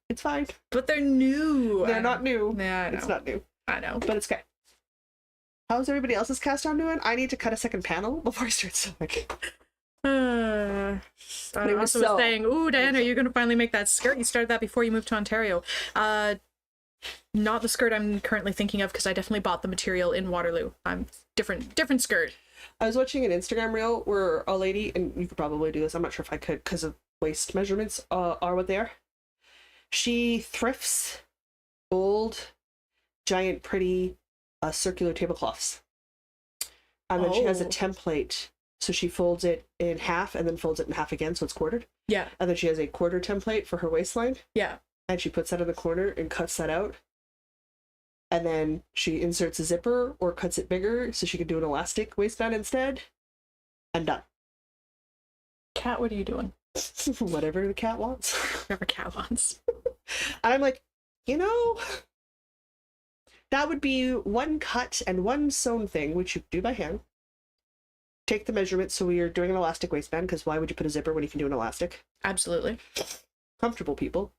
It's fine. But they're new. They're not new. Yeah, I know. It's not new. I know. But it's okay. How's everybody else's cast on doing? I need to cut a second panel before I start sewing. I was saying, ooh, Diana, are you going to finally make that skirt? You started that before you moved to Ontario. Not the skirt I'm currently thinking of, because I definitely bought the material in Waterloo. I'm different skirt. I was watching an Instagram reel where a lady, and you could probably do this, I'm not sure if I could because of waist measurements are what they are. She thrifts old, giant, pretty circular tablecloths. And then she has a template. So she folds it in half and then folds it in half again, so it's quartered. Yeah. And then she has a quarter template for her waistline. Yeah. And she puts that in the corner and cuts that out. And then she inserts a zipper or cuts it bigger so she can do an elastic waistband instead. And done. Cat, what are you doing? Whatever the cat wants. Whatever Cat wants. And I'm like, that would be one cut and one sewn thing, which you do by hand. Take the measurements, so we are doing an elastic waistband, because why would you put a zipper when you can do an elastic? Absolutely. Comfortable people.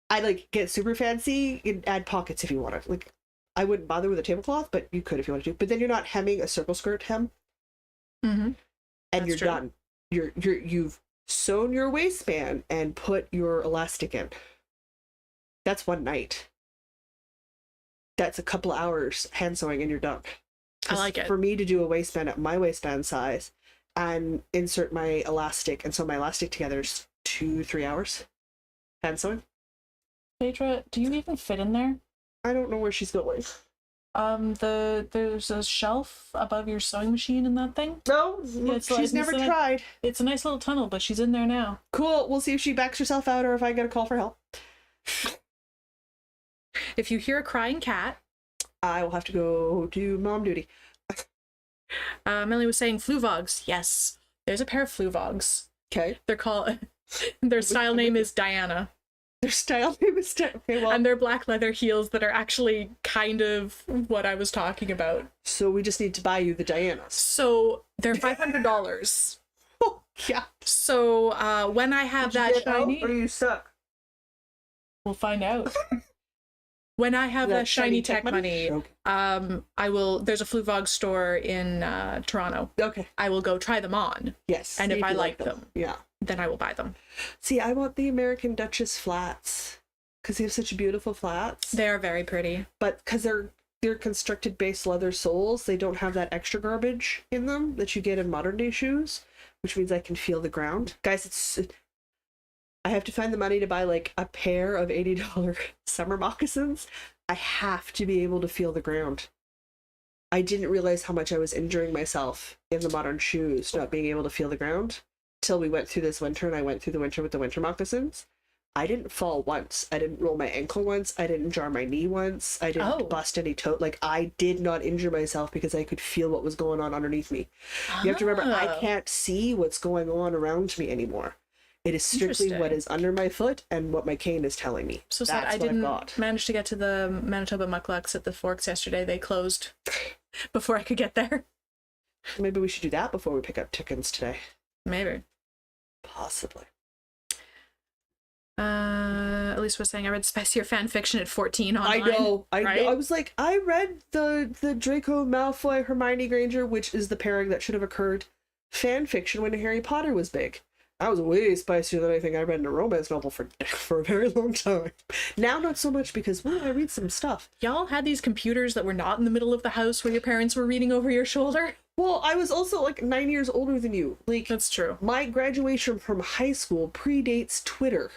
I like get super fancy and add pockets if you want to. Like, I wouldn't bother with a tablecloth, but you could if you want to. But then you're not hemming a circle skirt hem. Mm-hmm. And That's you're true. done. You've sewn your waistband and put your elastic in. That's one night. That's a couple hours hand sewing and you're done. I like it. For me to do a waistband at my waistband size and insert my elastic and sew my elastic together is 2-3 hours hand sewing. Phaedra, do you even fit in there? I don't know where she's going. There's a shelf above your sewing machine in that thing. No, it's she's never tried. It's a nice little tunnel, but she's in there now. Cool. We'll see if she backs herself out or if I get a call for help. If you hear a crying cat, I will have to go do mom duty. Millie was saying fluvogs. Yes, there's a pair of fluvogs. Okay. They're called. Their style name is Diana. Their style name is okay. Well, And they're black leather heels that are actually kind of what I was talking about. so we just need to buy you the Dianas. So they're $500. Oh, yeah. So when I have that shiny, Or you suck. we'll find out. When I have that shiny tech money, Okay. I will. There's a Fluvog store in Toronto. Okay. I will go try them on, Yes. and see if I you like them, Yeah. then I will buy them. See, I want the American Duchess flats because they have such beautiful flats. They are very pretty. But because they're constructed base leather soles, they don't have that extra garbage in them that you get in modern day shoes, which means I can feel the ground. Guys, I have to find the money to buy like a pair of $80 summer moccasins. I have to be able to feel the ground. I didn't realize how much I was injuring myself in the modern shoes, not being able to feel the ground, till we went through this winter, and I went through the winter with the winter moccasins. I didn't fall once. I didn't roll my ankle once. I didn't jar my knee once. I didn't bust any toe. Like, I did not injure myself because I could feel what was going on underneath me. You have to remember, I can't see what's going on around me anymore. It is strictly what is under my foot and what my cane is telling me. So sad. I what I've didn't got. manage to get to the Manitoba Mucklucks at the Forks yesterday. They closed before I could get there. Maybe we should do that before we pick up chickens today. Maybe. Possibly. Elise was saying I read spicier fan fiction at 14 online. I know. right? I was like, I read the Draco Malfoy Hermione Granger, which is the pairing that should have occurred, fan fiction when Harry Potter was big. That was way spicier than anything I read in a romance novel for a very long time. Now not so much because, well, I read some stuff. Y'all had these computers that were not in the middle of the house where your parents were reading over your shoulder? Well, I was also like 9 years older than you. Like, That's true. my graduation from high school predates Twitter.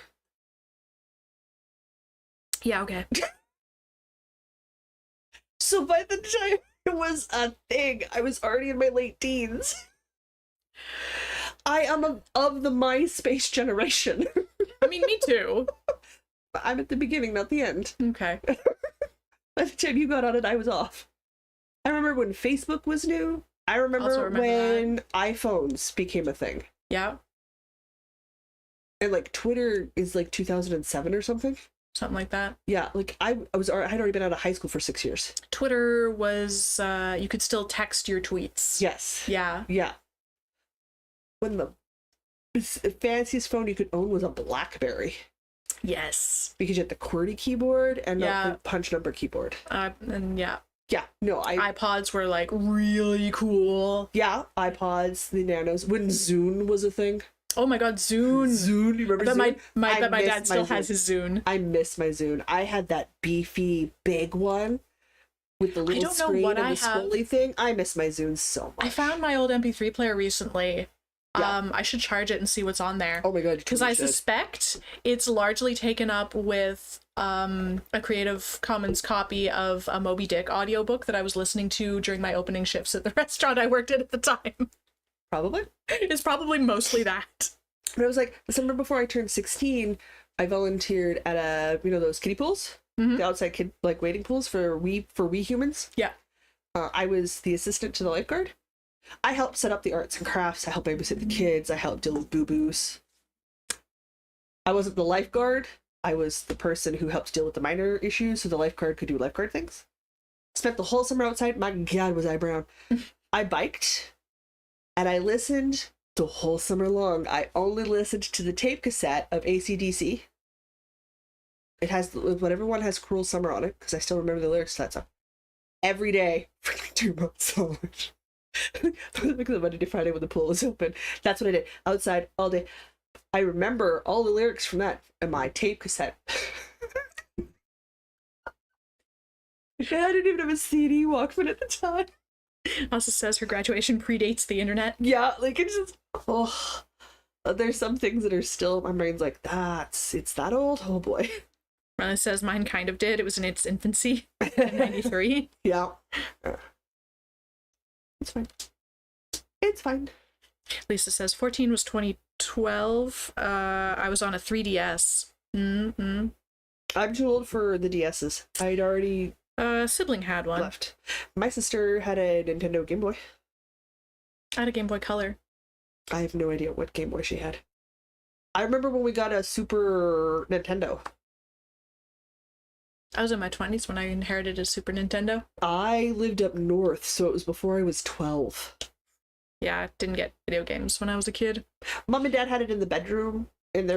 Yeah, okay. So by the time it was a thing, I was already in my late teens. I am of the MySpace generation. I mean, me too. I'm at the beginning, not the end. Okay. By the time you got on it, I was off. I remember when Facebook was new. I remember, Also remember when iPhones became a thing. Yeah. And like Twitter is like 2007 or something. Something like that. Yeah, like I had already been out of high school for 6 years. Twitter was you could still text your tweets. Yes. Yeah. Yeah. When the fanciest phone you could own was a BlackBerry. Yes. Because you had the QWERTY keyboard and not Yeah. the punch number keyboard. And yeah. Yeah, no, iPods were like really cool. Yeah, iPods, the Nanos. When Zune was a thing. Oh my god, Zune. Zune, you remember Zune? My dad still has his Zune. I miss my Zune. I had that beefy big one with the little screen and the scrolly thing. I miss my Zune so much. I found my old MP3 player recently. Yeah. I should charge it and see what's on there. Oh my god, because I suspect it's largely taken up with a Creative Commons copy of a Moby Dick audiobook that I was listening to during my opening shifts at the restaurant I worked at the time. Probably. It's probably mostly that. But I was like, the summer before I turned 16, I volunteered at those kiddie pools, the outside kid like waiting pools for we humans. Yeah. I was the assistant to the lifeguard. I helped set up the arts and crafts. I helped babysit the kids. I helped deal with boo-boos. I wasn't the lifeguard. I was the person who helped deal with the minor issues so the lifeguard could do lifeguard things. Spent the whole summer outside. My god, was I brown. I biked. And I listened the whole summer long. I only listened to the tape cassette of AC/DC. It has, whatever one has Cruel Summer on it, because I still remember the lyrics to that song. Every day for like 2 months. So much. Because Monday to Friday when the pool was open. That's what I did. Outside all day. I remember all the lyrics from that in my tape cassette. I didn't even have a CD Walkman at the time. Also says her graduation predates the internet. Yeah, like it's just there's some things that are still, my brain's like, it's that old? Oh boy. Riley says mine kind of did. It was in its infancy in 93. Yeah. It's fine. It's fine. Lisa says 14 was 2012. I was on a 3DS. Mm-hmm. I'm too old for the DSs. I'd already sibling had one. left. My sister had a Nintendo Game Boy. I had a Game Boy Color. I have no idea what Game Boy she had. I remember when we got a Super Nintendo. I was in my 20s when I inherited a Super Nintendo. I lived up north, so it was before I was 12. Yeah, I didn't get video games when I was a kid. Mom and Dad had it in their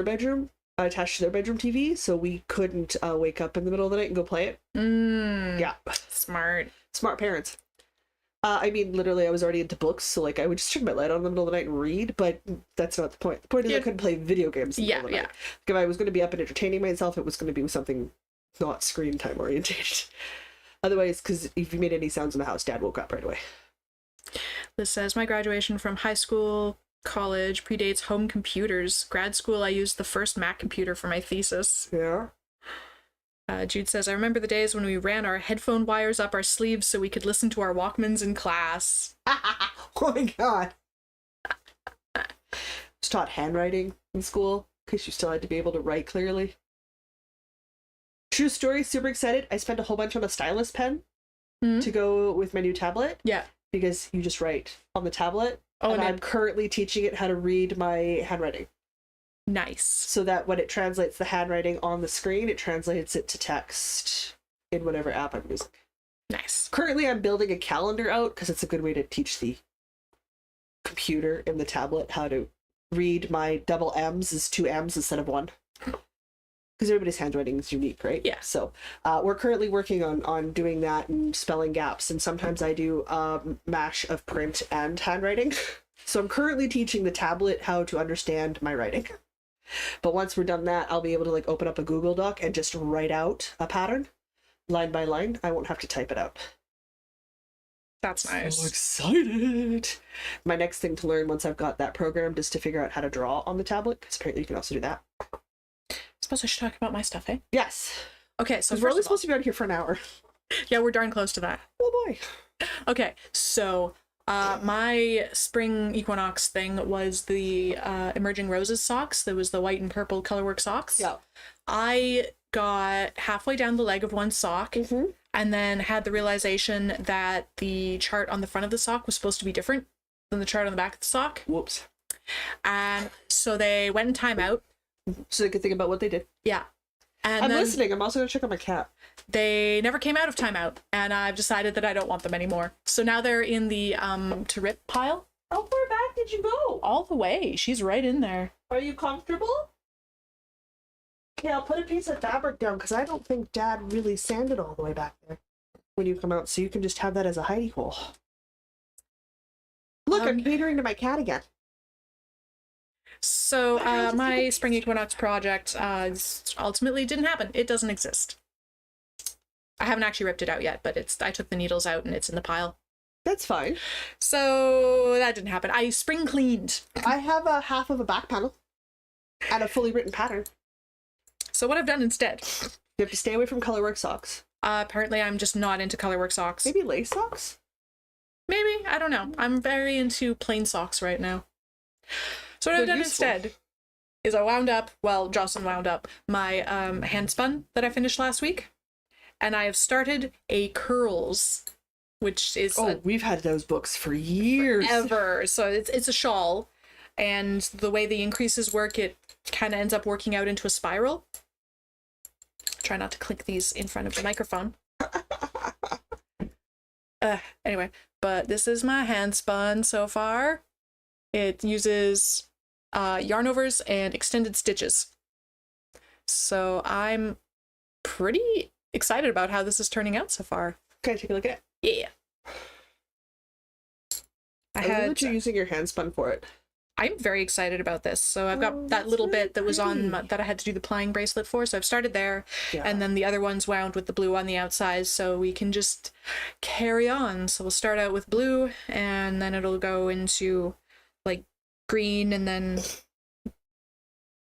bedroom, attached to their bedroom TV, so we couldn't wake up in the middle of the night and go play it. Yeah. Smart. Smart parents. I mean, literally, I was already into books, so like I would just turn my light on in the middle of the night and read, but that's not the point. The point is I couldn't play video games in the middle of the night. Like, if I was going to be up and entertaining myself, it was going to be something not screen time oriented. Otherwise, because if you made any sounds in the house, Dad woke up right away. This says, my graduation from high school, college predates home computers. Grad school, I used the first Mac computer for my thesis. Yeah. Jude says, I remember the days when we ran our headphone wires up our sleeves so we could listen to our Walkmans in class. Oh my god. Was taught handwriting in school because you still had to be able to write clearly. True story, super excited. I spent a whole bunch on a stylus pen to go with my new tablet. Yeah. Because you just write on the tablet. Oh, and I'm currently teaching it how to read my handwriting. Nice. So that when it translates the handwriting on the screen, it translates it to text in whatever app I'm using. Nice. Currently, I'm building a calendar out because it's a good way to teach the computer in the tablet how to read my double M's as 2 M's instead of 1. Because everybody's handwriting is unique, right? Yeah. So we're currently working on doing that and spelling gaps. And sometimes I do a mash of print and handwriting. So I'm currently teaching the tablet how to understand my writing. But once we're done that, I'll be able to like open up a Google Doc and just write out a pattern line by line. I won't have to type it out. That's nice. So excited. My next thing to learn once I've got that programmed is to figure out how to draw on the tablet, because apparently you can also do that. I suppose I should talk about my stuff, eh? Yes. Okay, so we're only supposed to be out here for an hour. Yeah, we're darn close to that. Oh boy. Okay, so my spring equinox thing was the Emerging Roses socks. There was the white and purple colorwork socks. Yeah. I got halfway down the leg of one sock and then had the realization that the chart on the front of the sock was supposed to be different than the chart on the back of the sock. Whoops. And so they went in timeout. So they could think about what they did. Yeah. And I'm then listening. I'm also going to check on my cat. they never came out of timeout, and I've decided that I don't want them anymore. So now they're in the to rip pile. How far back did you go? All the way. She's right in there. Are you comfortable? Yeah, I'll put a piece of fabric down because I don't think Dad really sanded all the way back there when you come out, so you can just have that as a hidey hole. Look, I'm catering to my cat again. So my spring equinox project ultimately didn't happen. It doesn't exist. I haven't actually ripped it out yet, but I took the needles out and it's in the pile. That's fine. So that didn't happen. I spring cleaned. I have a half of a back panel and a fully written pattern. So what I've done instead. You have to stay away from colorwork socks. Apparently I'm just not into colorwork socks. Maybe lace socks? Maybe, I don't know. I'm very into plain socks right now. So what I've done instead is I wound up, well, Jocelyn wound up my hand spun that I finished last week. And I have started a curls, which is we've had those books for years. Ever. So it's a shawl. And the way the increases work, it kind of ends up working out into a spiral. Try not to clink these in front of the microphone. Anyway, but this is my hand spun so far. It uses yarn overs and extended stitches. So I'm pretty excited about how this is turning out so far. Can I take a look at it? Yeah. I love that you're using your hand spun for it. I'm very excited about this. So I've got that little bit that was on that I had to do the plying bracelet for. So I've started there, and then the other one's wound with the blue on the outside. So we can just carry on. So we'll start out with blue, and then it'll go into like green, and then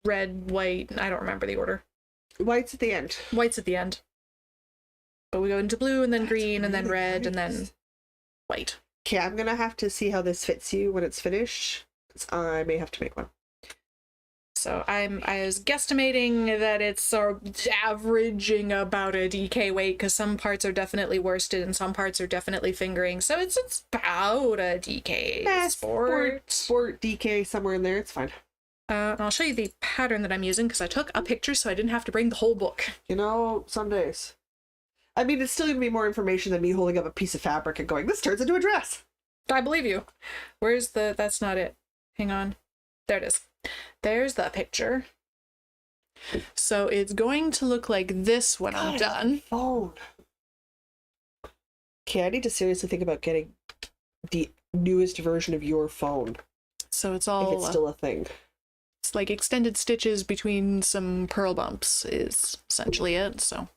red, white. I don't remember the order. White's at the end. White's at the end. But we go into blue, and then green, and then red, and then white. Okay, I'm gonna have to see how this fits you when it's finished. I may have to make one. So I was guesstimating that it's averaging about a DK weight, because some parts are definitely worsted and some parts are definitely fingering. So it's about a DK sport DK somewhere in there. It's fine. I'll show you the pattern that I'm using because I took a picture so I didn't have to bring the whole book. You know, some days. I mean, it's still gonna be more information than me holding up a piece of fabric and going, "This turns into a dress." I believe you. Where's the? That's not it. Hang on. There it is. There's the picture. So it's going to look like this when I'm done. Phone. Okay, I need to seriously think about getting the newest version of your phone. So it's all... if it's still a thing. It's like extended stitches between some purl bumps is essentially it. So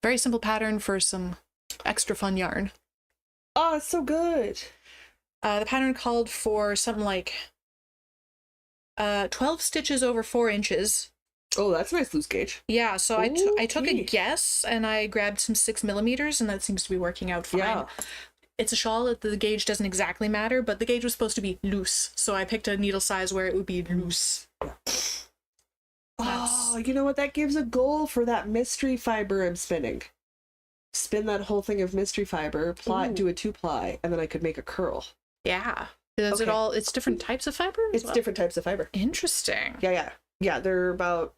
very simple pattern for some extra fun yarn. Oh, it's so good. The pattern called for something like 12 stitches over 4 inches. Oh, that's a nice loose gauge. Yeah, so I took a guess and I grabbed some 6mm, and that seems to be working out fine. Yeah. It's a shawl. The gauge doesn't exactly matter, but the gauge was supposed to be loose, so I picked a needle size where it would be loose. Oh, you know what? That gives a goal for that mystery fiber I'm spinning. Spin that whole thing of mystery fiber, do a 2-ply, and then I could make a curl. Yeah. Is it all, it's different types of fiber? It's different types of fiber. Interesting. Yeah, they're about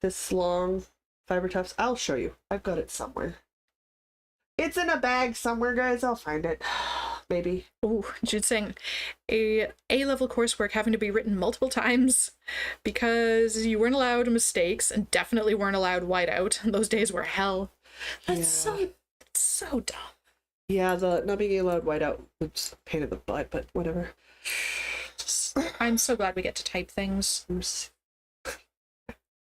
this long fiber tufts. I'll show you. I've got it somewhere. It's in a bag somewhere, guys. I'll find it. Maybe. Oh, Jude's saying A-level coursework having to be written multiple times because you weren't allowed mistakes and definitely weren't allowed whiteout. Those days were hell. That's so dumb. Yeah, the not being allowed whiteout was a pain in the butt, but whatever. I'm so glad we get to type things.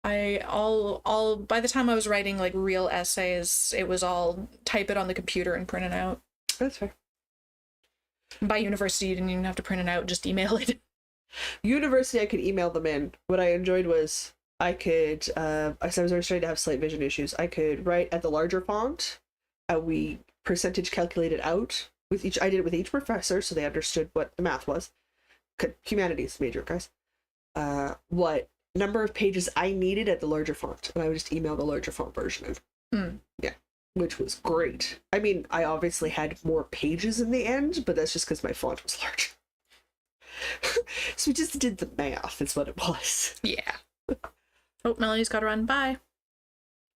By the time I was writing like real essays, it was all type it on the computer and print it out. That's fair. By university, you didn't even have to print it out, just email it. University, I could email them in. What I enjoyed was I could, I was starting to have slight vision issues. I could write at the larger font, and we percentage calculated out with each. I did it with each professor, so they understood what the math was. Humanities major, guys. What number of pages I needed at the larger font, and I would just email the larger font version in. Yeah, which was great. I mean, I obviously had more pages in the end, but that's just because my font was large. So we just did the math, is what it was. Yeah. Oh, Melanie's got to run. Bye.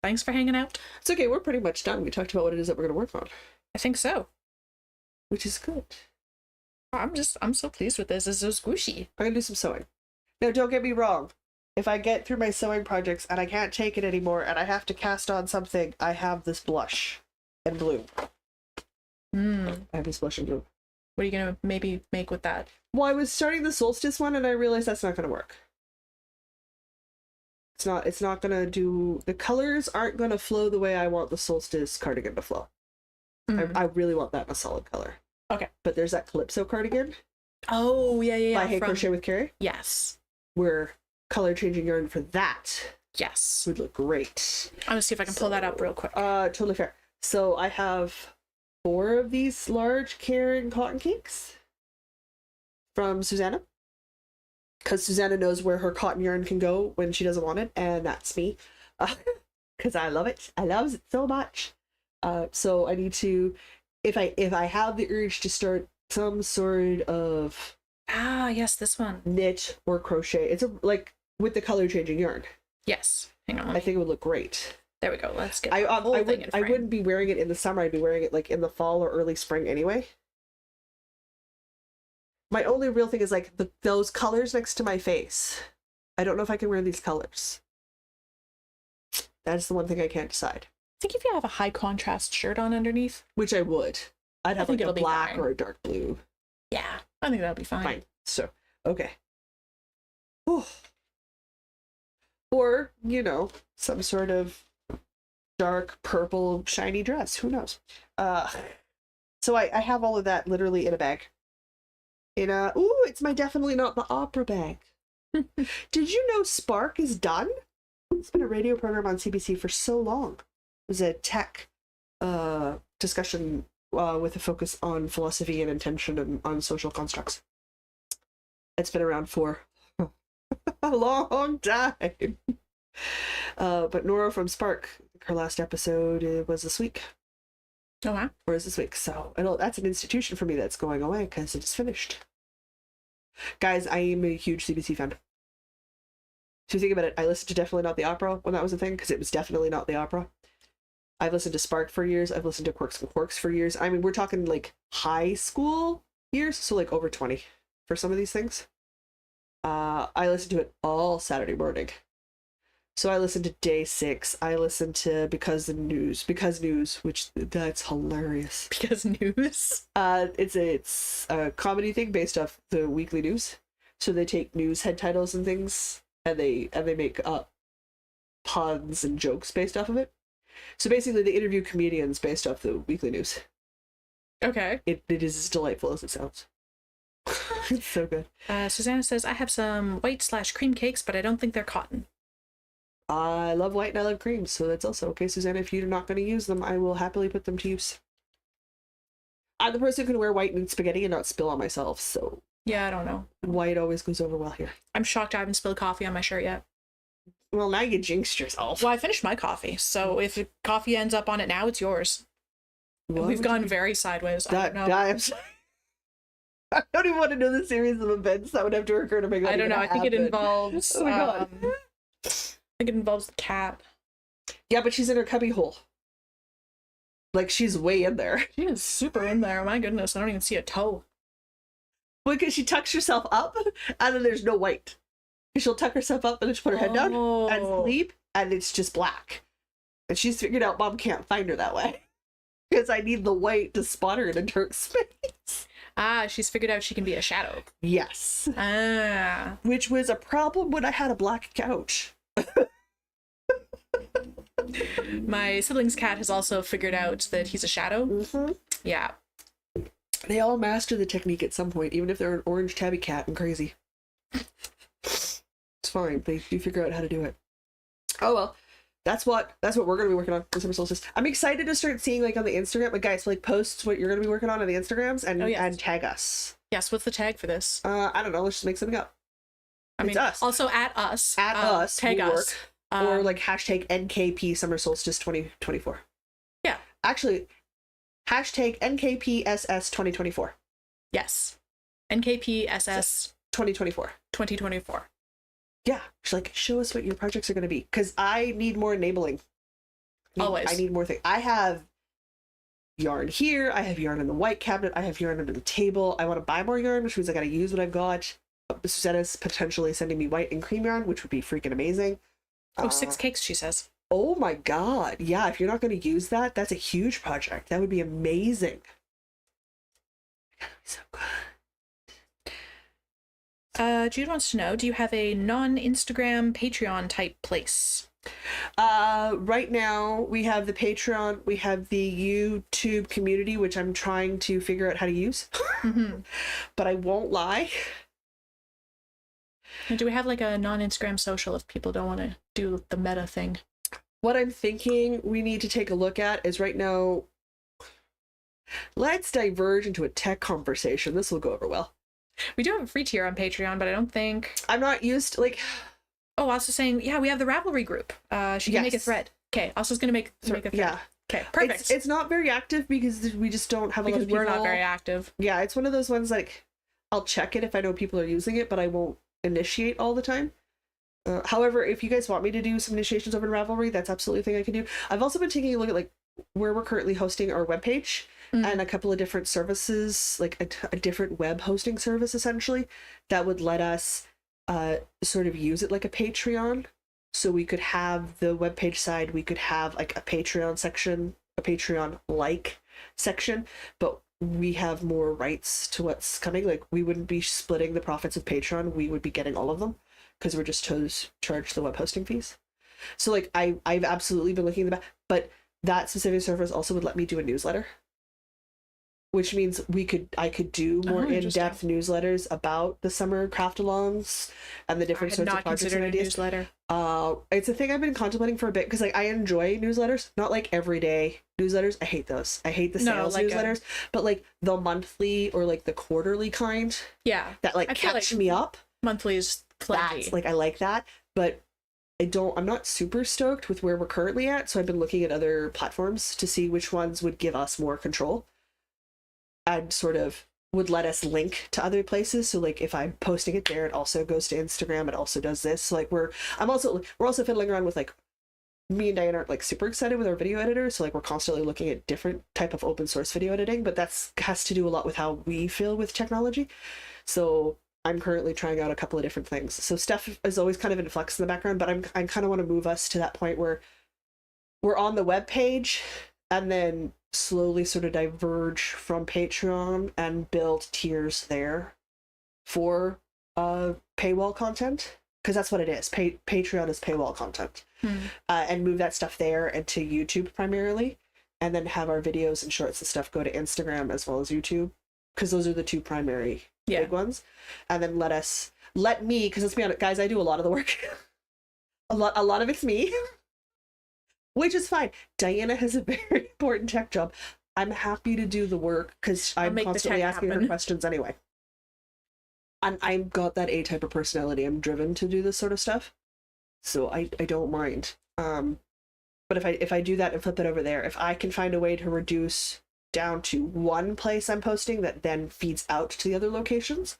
Thanks for hanging out. It's okay. We're pretty much done. We talked about what it is that we're going to work on. I think so. Which is good. I'm so pleased with this. It's so squishy. I'm going to do some sewing. Now, don't get me wrong. If I get through my sewing projects and I can't take it anymore and I have to cast on something, I have this blush and blue. I have this blush and blue. What are you going to maybe make with that? Well, I was starting the Solstice one and I realized that's not going to work. It's not going to do... The colors aren't going to flow the way I want the Solstice cardigan to flow. I really want that in a solid color. Okay. But there's that Calypso cardigan. Oh, yeah. By Hey Crochet with Carrie. Yes. Where color changing yarn for that would look great. I'm gonna see if I can pull that up real quick. Totally fair. So I have 4 of these large Karen cotton cakes from Susanna, because Susanna knows where her cotton yarn can go when she doesn't want it, and that's me, because I love it. I love it so much. So I need to, if I have the urge to start some sort of yes, this one, knit or crochet, it's like with the color changing yarn. Yes, hang on. I think it would look great. There we go. Let's get. I wouldn't be wearing it in the summer. I'd be wearing it like in the fall or early spring anyway. My only real thing is like those colors next to my face. I don't know if I can wear these colors. That's the one thing I can't decide. I think if you have a high contrast shirt on underneath, which I would, I'd have like a black fine. or a dark blue. Yeah, I think that'll be fine. Fine. So, okay. Whew. Or, you know, some sort of dark purple shiny dress. Who knows? So I have all of that literally in a bag. It's my definitely not the opera bag. Did you know Spark is done? It's been a radio program on CBC for so long. It was a tech discussion with a focus on philosophy and intention and on social constructs. It's been around for a long time. But Nora from Spark, her last episode was this week. Oh, wow. Or is this week? So that's an institution for me that's going away because it's finished. Guys, I am a huge CBC fan. So you think about it, I listened to Definitely Not the Opera when that was a thing, because it was definitely not the opera. I've listened to Spark for years. I've listened to Quirks and Quarks for years. I mean, we're talking like high school years, so like over 20 for some of these things. I listened to it all Saturday morning. So I listened to Day 6. I listened to Because News, which that's hilarious. Because News? It's a comedy thing based off the weekly news. So they take news head titles and things, and they make up puns and jokes based off of it. So basically, they interview comedians based off the weekly news. Okay. It is as delightful as it sounds. It's so good. Susanna says, I have some white/cream cakes, but I don't think they're cotton. I love white and I love cream, so that's also okay, Susanna. If you're not going to use them, I will happily put them to use. I'm the person who can wear white and spaghetti and not spill on myself, so... Yeah, I don't know. White always goes over well here. I'm shocked I haven't spilled coffee on my shirt yet. Well, now you jinxed yourself. Well, I finished my coffee, so if coffee ends up on it now, it's yours. We've gone very sideways. I don't know. I don't even want to know the series of events that would have to occur to make that I don't know. I think it involves... Oh my God. I think it involves the cat. Yeah, but she's in her cubby hole. Like, she's way in there. She is super in there. My goodness, I don't even see a toe. Well, because she tucks herself up, and then there's no white. She'll tuck herself up and then she'll put her head down and sleep, and it's just black. And she's figured out Mom can't find her that way. Because I need the white to spot her in a dark space. Ah, she's figured out she can be a shadow. Yes. Ah. Which was a problem when I had a black couch. My sibling's cat has also figured out that he's a shadow. Mm-hmm. Yeah. They all master the technique at some point, even if they're an orange tabby cat and crazy. It's fine. They do figure out how to do it. Oh well. That's what we're gonna be working on for Summer Solstice. I'm excited to start seeing like on the Instagram, like guys, like post what you're gonna be working on the Instagrams and tag us. Yes, what's the tag for this? I don't know. Let's just make something up. It's us. Also at us. At us. Tag us. Or like hashtag NKP Summer Solstice 2024. Yeah. Actually, hashtag NKPSS 2024. Yes. NKPSS 2024. 2024. yeah, she's like, show us what your projects are going to be, because I need more enabling. Always. I need more things. I have yarn here, I have yarn in the white cabinet, I have yarn under the table. I want to buy more yarn, which means I got to use what I've got. Susanna's potentially sending me white and cream yarn, which would be freaking amazing. 6 cakes, she says. Oh my god, yeah, if you're not going to use that, that's a huge project. That would be amazing. So good. Jude wants to know, do you have a non-Instagram Patreon type place? Right now we have the Patreon, we have the YouTube community, which I'm trying to figure out how to use. But I won't lie. And do we have like a non-Instagram social if people don't want to do the meta thing? What I'm thinking we need to take a look at is right now, let's diverge into a tech conversation. This will go over well. We do have a free tier on Patreon, but I don't think... I'm not used to, like... Oh, also saying, yeah, we have the Ravelry group. She can make a thread. Okay, Alsa's gonna make a thread. Yeah. Okay, perfect. It's not very active because we just don't have a lot of people. Because we're not very active. Yeah, it's one of those ones, like, I'll check it if I know people are using it, but I won't initiate all the time. However, if you guys want me to do some initiations over in Ravelry, that's absolutely a thing I can do. I've also been taking a look at, like, where we're currently hosting our webpage and a couple of different services, like a different web hosting service, essentially, that would let us sort of use it like a Patreon. So we could have the webpage side, we could have like a Patreon section, a Patreon-like section, but we have more rights to what's coming. Like, we wouldn't be splitting the profits of Patreon, we would be getting all of them, because we're just charge the web hosting fees. So like I've absolutely been looking at the back, but that specific service also would let me do a newsletter, which means I could do more in-depth newsletters about the summer craft-alongs and the different sorts of projects and ideas. Newsletter. It's a thing I've been contemplating for a bit, because like I enjoy newsletters, not like everyday newsletters. I hate those. I hate the sales newsletters, but like the monthly or like the quarterly kind. Yeah. That like catch me up. Monthly is plenty. That's like, I like that, but I'm not super stoked with where we're currently at, so I've been looking at other platforms to see which ones would give us more control and sort of would let us link to other places. So like if I'm posting it there, it also goes to Instagram, it also does this. So like we're also fiddling around with, like, me and Diane aren't like super excited with our video editor, so like we're constantly looking at different type of open source video editing, but that's has to do a lot with how we feel with technology. So I'm currently trying out a couple of different things. So stuff is always kind of in flux in the background, but I kind of want to move us to that point where we're on the web page and then slowly sort of diverge from Patreon and build tiers there for paywall content, because that's what it is. Patreon is paywall content. And move that stuff there and to YouTube primarily, and then have our videos and shorts and stuff go to Instagram as well as YouTube, because those are the two primary big ones. And then let me, because let's be honest, guys, I do a lot of the work. a lot of it's me. Which is fine. Diana has a very important tech job. I'm happy to do the work because I'm constantly asking her questions anyway. And I've got that A type of personality. I'm driven to do this sort of stuff, so I don't mind. But if I do that and flip it over there, if I can find a way to reduce down to one place I'm posting that then feeds out to the other locations,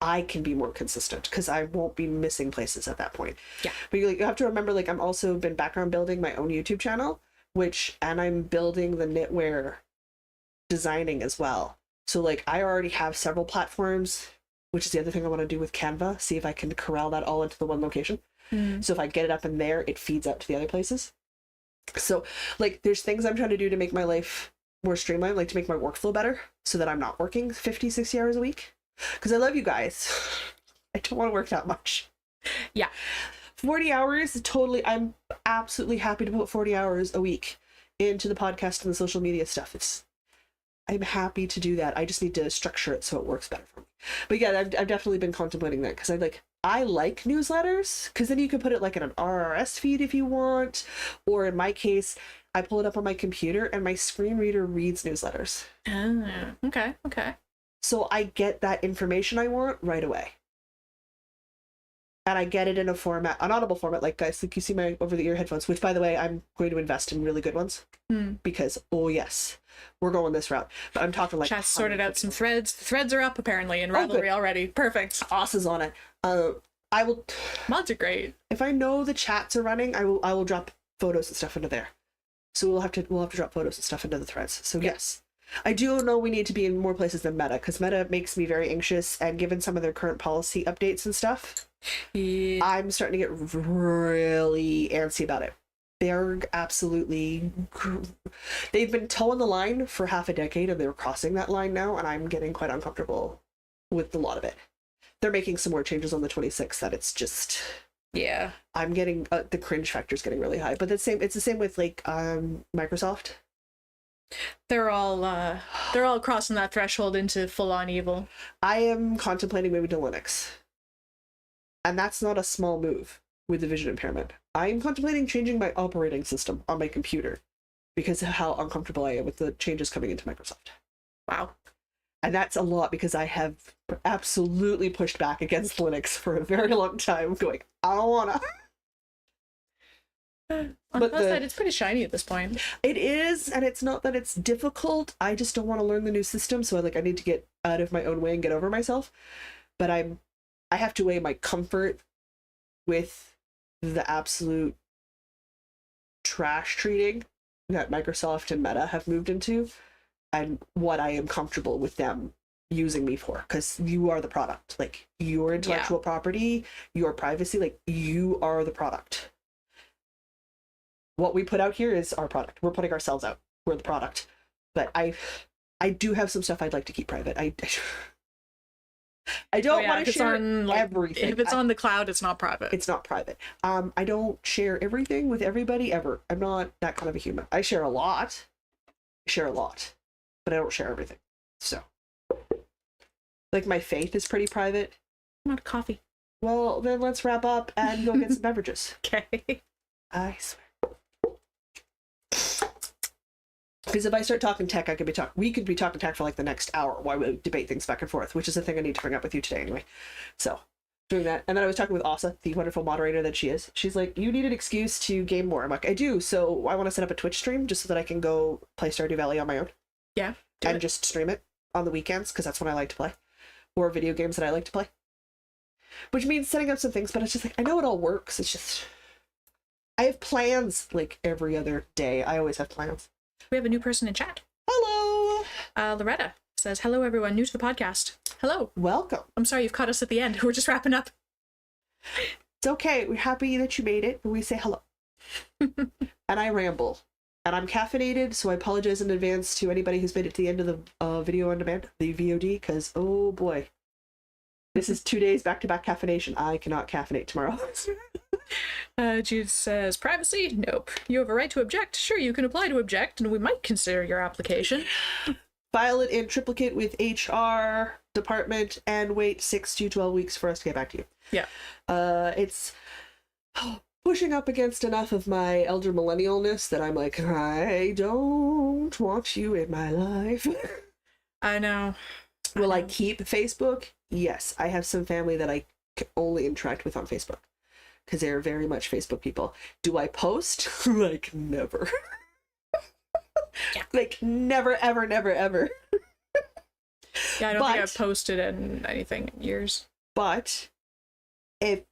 I can be more consistent, because I won't be missing places at that point. But you have to remember, like, I'm also been background building my own YouTube channel, and I'm building the knitwear designing as well. So like I already have several platforms, which is the other thing I want to do with Canva, see if I can corral that all into the one location. So if I get it up in there, it feeds out to the other places. So like there's things I'm trying to do to make my life more streamlined, like to make my workflow better, so that I'm not working 50, 60 hours a week. Because I love you guys. I don't want to work that much. 40 hours, totally. I'm absolutely happy to put 40 hours a week into the podcast and the social media stuff. I'm happy to do that. I just need to structure it so it works better for me. But yeah, I've definitely been contemplating that, because I like newsletters, because then you can put it like in an RRS feed if you want, or in my case, I pull it up on my computer and my screen reader reads newsletters. Okay. So I get that information I want right away. And I get it in an audible format, like guys, like you see my over-the-ear headphones, which by the way, I'm going to invest in really good ones, because, oh yes, we're going this route. But I'm talking like... Chat sorted out some threads. The threads are up apparently in Ravelry already. Perfect. Oss is on it. I will. Mods are great. If I know the chats are running, I will drop photos and stuff into there. So we'll have to drop photos and stuff into the threads. So yes, I do know we need to be in more places than Meta, because Meta makes me very anxious, and given some of their current policy updates and stuff, I'm starting to get really antsy about it. They're absolutely, they've been towing the line for half a decade, and they're crossing that line now, and I'm getting quite uncomfortable with a lot of it. They're making some more changes on the 26th that it's just, yeah, I'm getting the cringe factor is getting really high. But it's the same with like Microsoft. they're all crossing that threshold into full-on evil. I am contemplating moving to Linux, and that's not a small move with the vision impairment. I am contemplating changing my operating system on my computer because of how uncomfortable I am with the changes coming into Microsoft. Wow. And that's a lot, because I have absolutely pushed back against Linux for a very long time, going, I don't wanna. On the plus side, it's pretty shiny at this point. It is, and it's not that it's difficult. I just don't want to learn the new system, so I need to get out of my own way and get over myself. But I have to weigh my comfort with the absolute trash treating that Microsoft and Meta have moved into, and what I am comfortable with them using me for, because you are the product. Like, your intellectual property, your privacy, like, you are the product. What we put out here is our product. We're putting ourselves out. We're the product. But I do have some stuff I'd like to keep private. I don't want to share everything. If it's on the cloud, it's not private. It's not private. I don't share everything with everybody ever. I'm not that kind of a human. I share a lot. But I don't share everything. So, like, my faith is pretty private. Not coffee. Well, then let's wrap up and go get some beverages. Okay. I swear. Because if I start talking tech, we could be talking tech for like the next hour while we debate things back and forth, which is a thing I need to bring up with you today anyway. So, doing that. And then I was talking with Asa, the wonderful moderator that she is. She's like, you need an excuse to game more. I'm like, I do. So I want to set up a Twitch stream just so that I can go play Stardew Valley on my own. Yeah. And just stream it on the weekends, because that's when I like to play. Or video games that I like to play. Which means setting up some things, but it's just like, I know it all works. It's just, I have plans like every other day. I always have plans. We have a new person in chat. Hello! Loretta says, hello everyone, new to the podcast. Hello. Welcome. I'm sorry you've caught us at the end. We're just wrapping up. It's okay. We're happy that you made it, and we say hello. And I ramble. And I'm caffeinated, so I apologize in advance to anybody who's made it to the end of the video on demand, the VOD, because, oh boy. This is 2 days back-to-back caffeination. I cannot caffeinate tomorrow. Jude says, privacy? Nope. You have a right to object. Sure, you can apply to object, and we might consider your application. File it in triplicate with HR department and wait 6 to 12 weeks for us to get back to you. Yeah. It's pushing up against enough of my elder millennialness that I'm like, I don't want you in my life. I know. Will I keep Facebook? Yes. I have some family that I can only interact with on Facebook, because they're very much Facebook people. Do I post? Like, never. Yeah. Like, never, ever, never, ever. Yeah, I don't think I've posted in anything in years. But if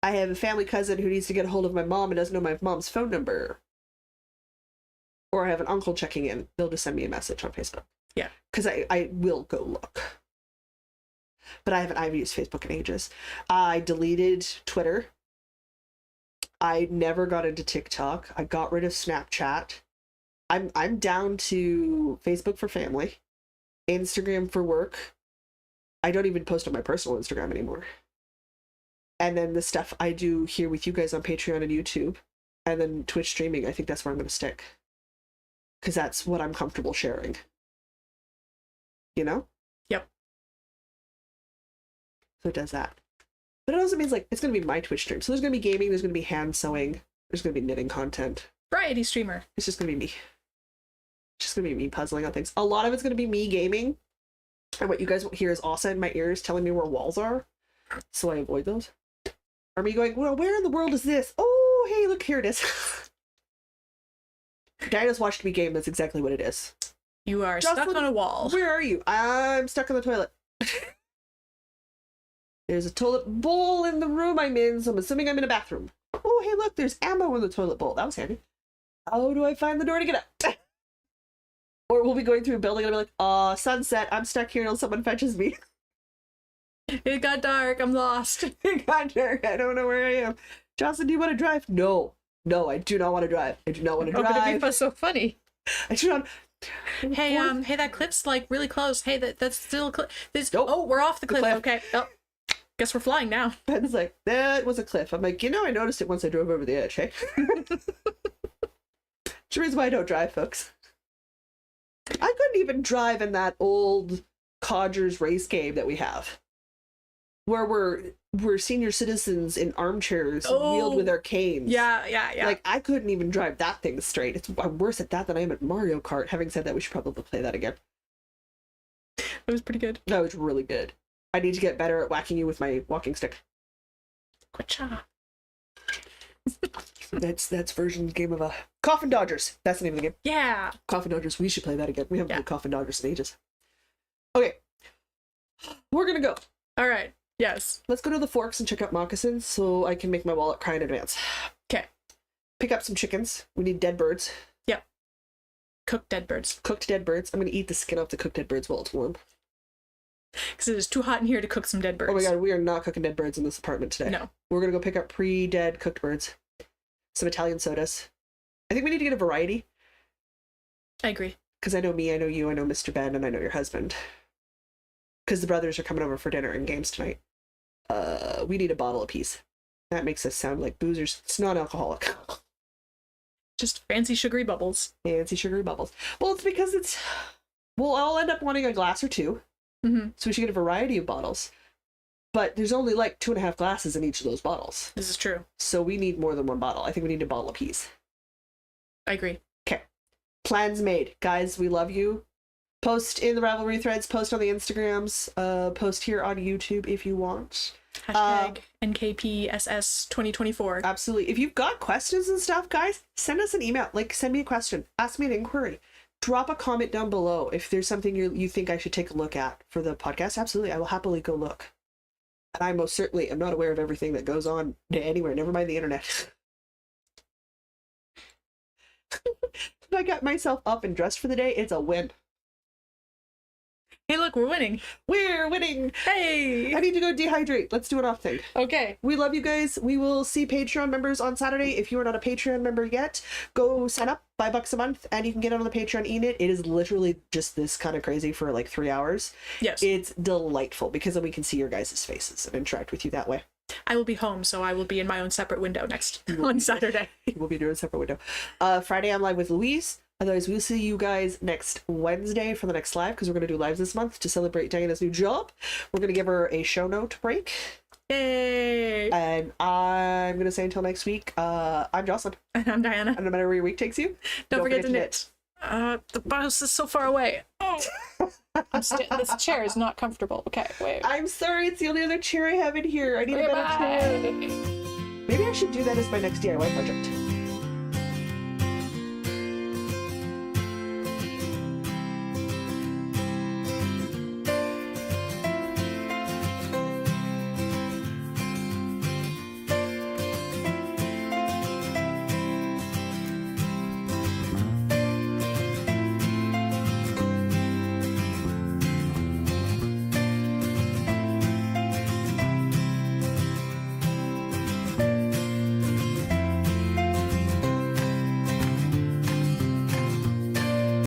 I have a family cousin who needs to get a hold of my mom and doesn't know my mom's phone number, or I have an uncle checking in, they'll just send me a message on Facebook. Yeah. Because I will go look. But I've used Facebook in ages. I deleted Twitter. I never got into TikTok. I got rid of Snapchat. I'm down to Facebook for family, Instagram for work. I don't even post on my personal Instagram anymore. And then the stuff I do here with you guys on Patreon and YouTube, and then Twitch streaming, I think that's where I'm going to stick. Because that's what I'm comfortable sharing. You know? Yep. So it does that. But it also means, like, it's going to be my Twitch stream. So there's going to be gaming, there's going to be hand sewing, there's going to be knitting content. Variety streamer. It's just going to be me. It's just going to be me puzzling on things. A lot of it's going to be me gaming. And what you guys won't hear is Asa in my ears telling me where walls are. So I avoid those. Or me going, well, where in the world is this? Oh, hey, look, here it is. Diana's watched me game. That's exactly what it is. You are stuck on a wall. Where are you? I'm stuck on the toilet. There's a toilet bowl in the room I'm in, so I'm assuming I'm in a bathroom. Oh, hey, look, there's ammo in the toilet bowl. That was handy. How do I find the door to get up? Or we'll be going through a building and I'll be like, sunset, I'm stuck here until someone fetches me. It got dark, I'm lost. It got dark, I don't know where I am. Jocelyn, do you want to drive? No, I do not want to drive. I do not want to drive. Oh, but it'd be so funny. I do not. Hey, hey, that cliff's like really close. Hey, that's still a cliff. Nope. Oh, we're off the cliff. cliff. Okay. Oh, guess we're flying now. Ben's like, that was a cliff. I'm like, I noticed it once I drove over the edge, hey? Which reason why I don't drive, folks. I couldn't even drive in that old Codgers race game that we have. Where we're senior citizens in armchairs wheeled with our canes. Yeah. Like, I couldn't even drive that thing straight. I'm worse at that than I am at Mario Kart. Having said that, we should probably play that again. It was pretty good. That was really good. I need to get better at whacking you with my walking stick. Quacha. That's version game of a Coffin Dodgers. That's the name of the game. Yeah. Coffin Dodgers. We should play that again. We haven't played Coffin Dodgers in ages. Okay. We're gonna go. All right. Yes. Let's go to the Forks and check out moccasins so I can make my wallet cry in advance. Okay. Pick up some chickens. We need dead birds. Yep. Cooked dead birds. Cooked dead birds. I'm gonna eat the skin off the cooked dead birds while it's warm. Because it is too hot in here to cook some dead birds. Oh my god, we are not cooking dead birds in this apartment today. No. We're gonna go pick up pre-dead cooked birds. Some Italian sodas. I think we need to get a variety. I agree. Because I know me, I know you, I know Mr. Ben, and I know your husband. Because the brothers are coming over for dinner and games tonight. We need a bottle apiece. That makes us sound like boozers. It's non-alcoholic. Just fancy sugary bubbles. Fancy sugary bubbles. Well, it's because we'll all end up wanting a glass or two. Mm-hmm. So we should get a variety of bottles. But there's only like 2.5 glasses in each of those bottles. This is true. So we need more than one bottle. I think we need a bottle apiece. I agree. Okay. Plans made. Guys, we love you. Post in the Ravelry threads, post on the Instagrams, post here on YouTube if you want. Hashtag NKPSS 2024. Absolutely. If you've got questions and stuff, guys, send us an email. Like, send me a question. Ask me an inquiry. Drop a comment down below if there's something you think I should take a look at for the podcast. Absolutely. I will happily go look. And I most certainly am not aware of everything that goes on anywhere. Never mind the internet. I got myself up and dressed for the day. It's a win. Hey, look, we're winning. We're winning. Hey. I need to go dehydrate. Let's do an off thing. Okay. We love you guys. We will see Patreon members on Saturday. If you are not a Patreon member yet, go sign up. $5 a month, and you can get on the Patreon Enid. It is literally just this kind of crazy for like 3 hours. Yes. It's delightful because then we can see your guys' faces and interact with you that way. I will be home, so I will be in my own separate window next on Saturday. We'll be doing a separate window. Friday, I'm live with Louise. Otherwise, we'll see you guys next Wednesday for the next live because we're going to do lives this month to celebrate Diana's new job. We're going to give her a show note break. Yay! And I'm going to say until next week, I'm Jocelyn. And I'm Diana. And no matter where your week takes you, don't forget to knit. The bus is so far away. Oh! This chair is not comfortable. Okay, wait. I'm sorry, it's the only other chair I have in here. I need a better chair. Maybe I should do that as my next DIY project.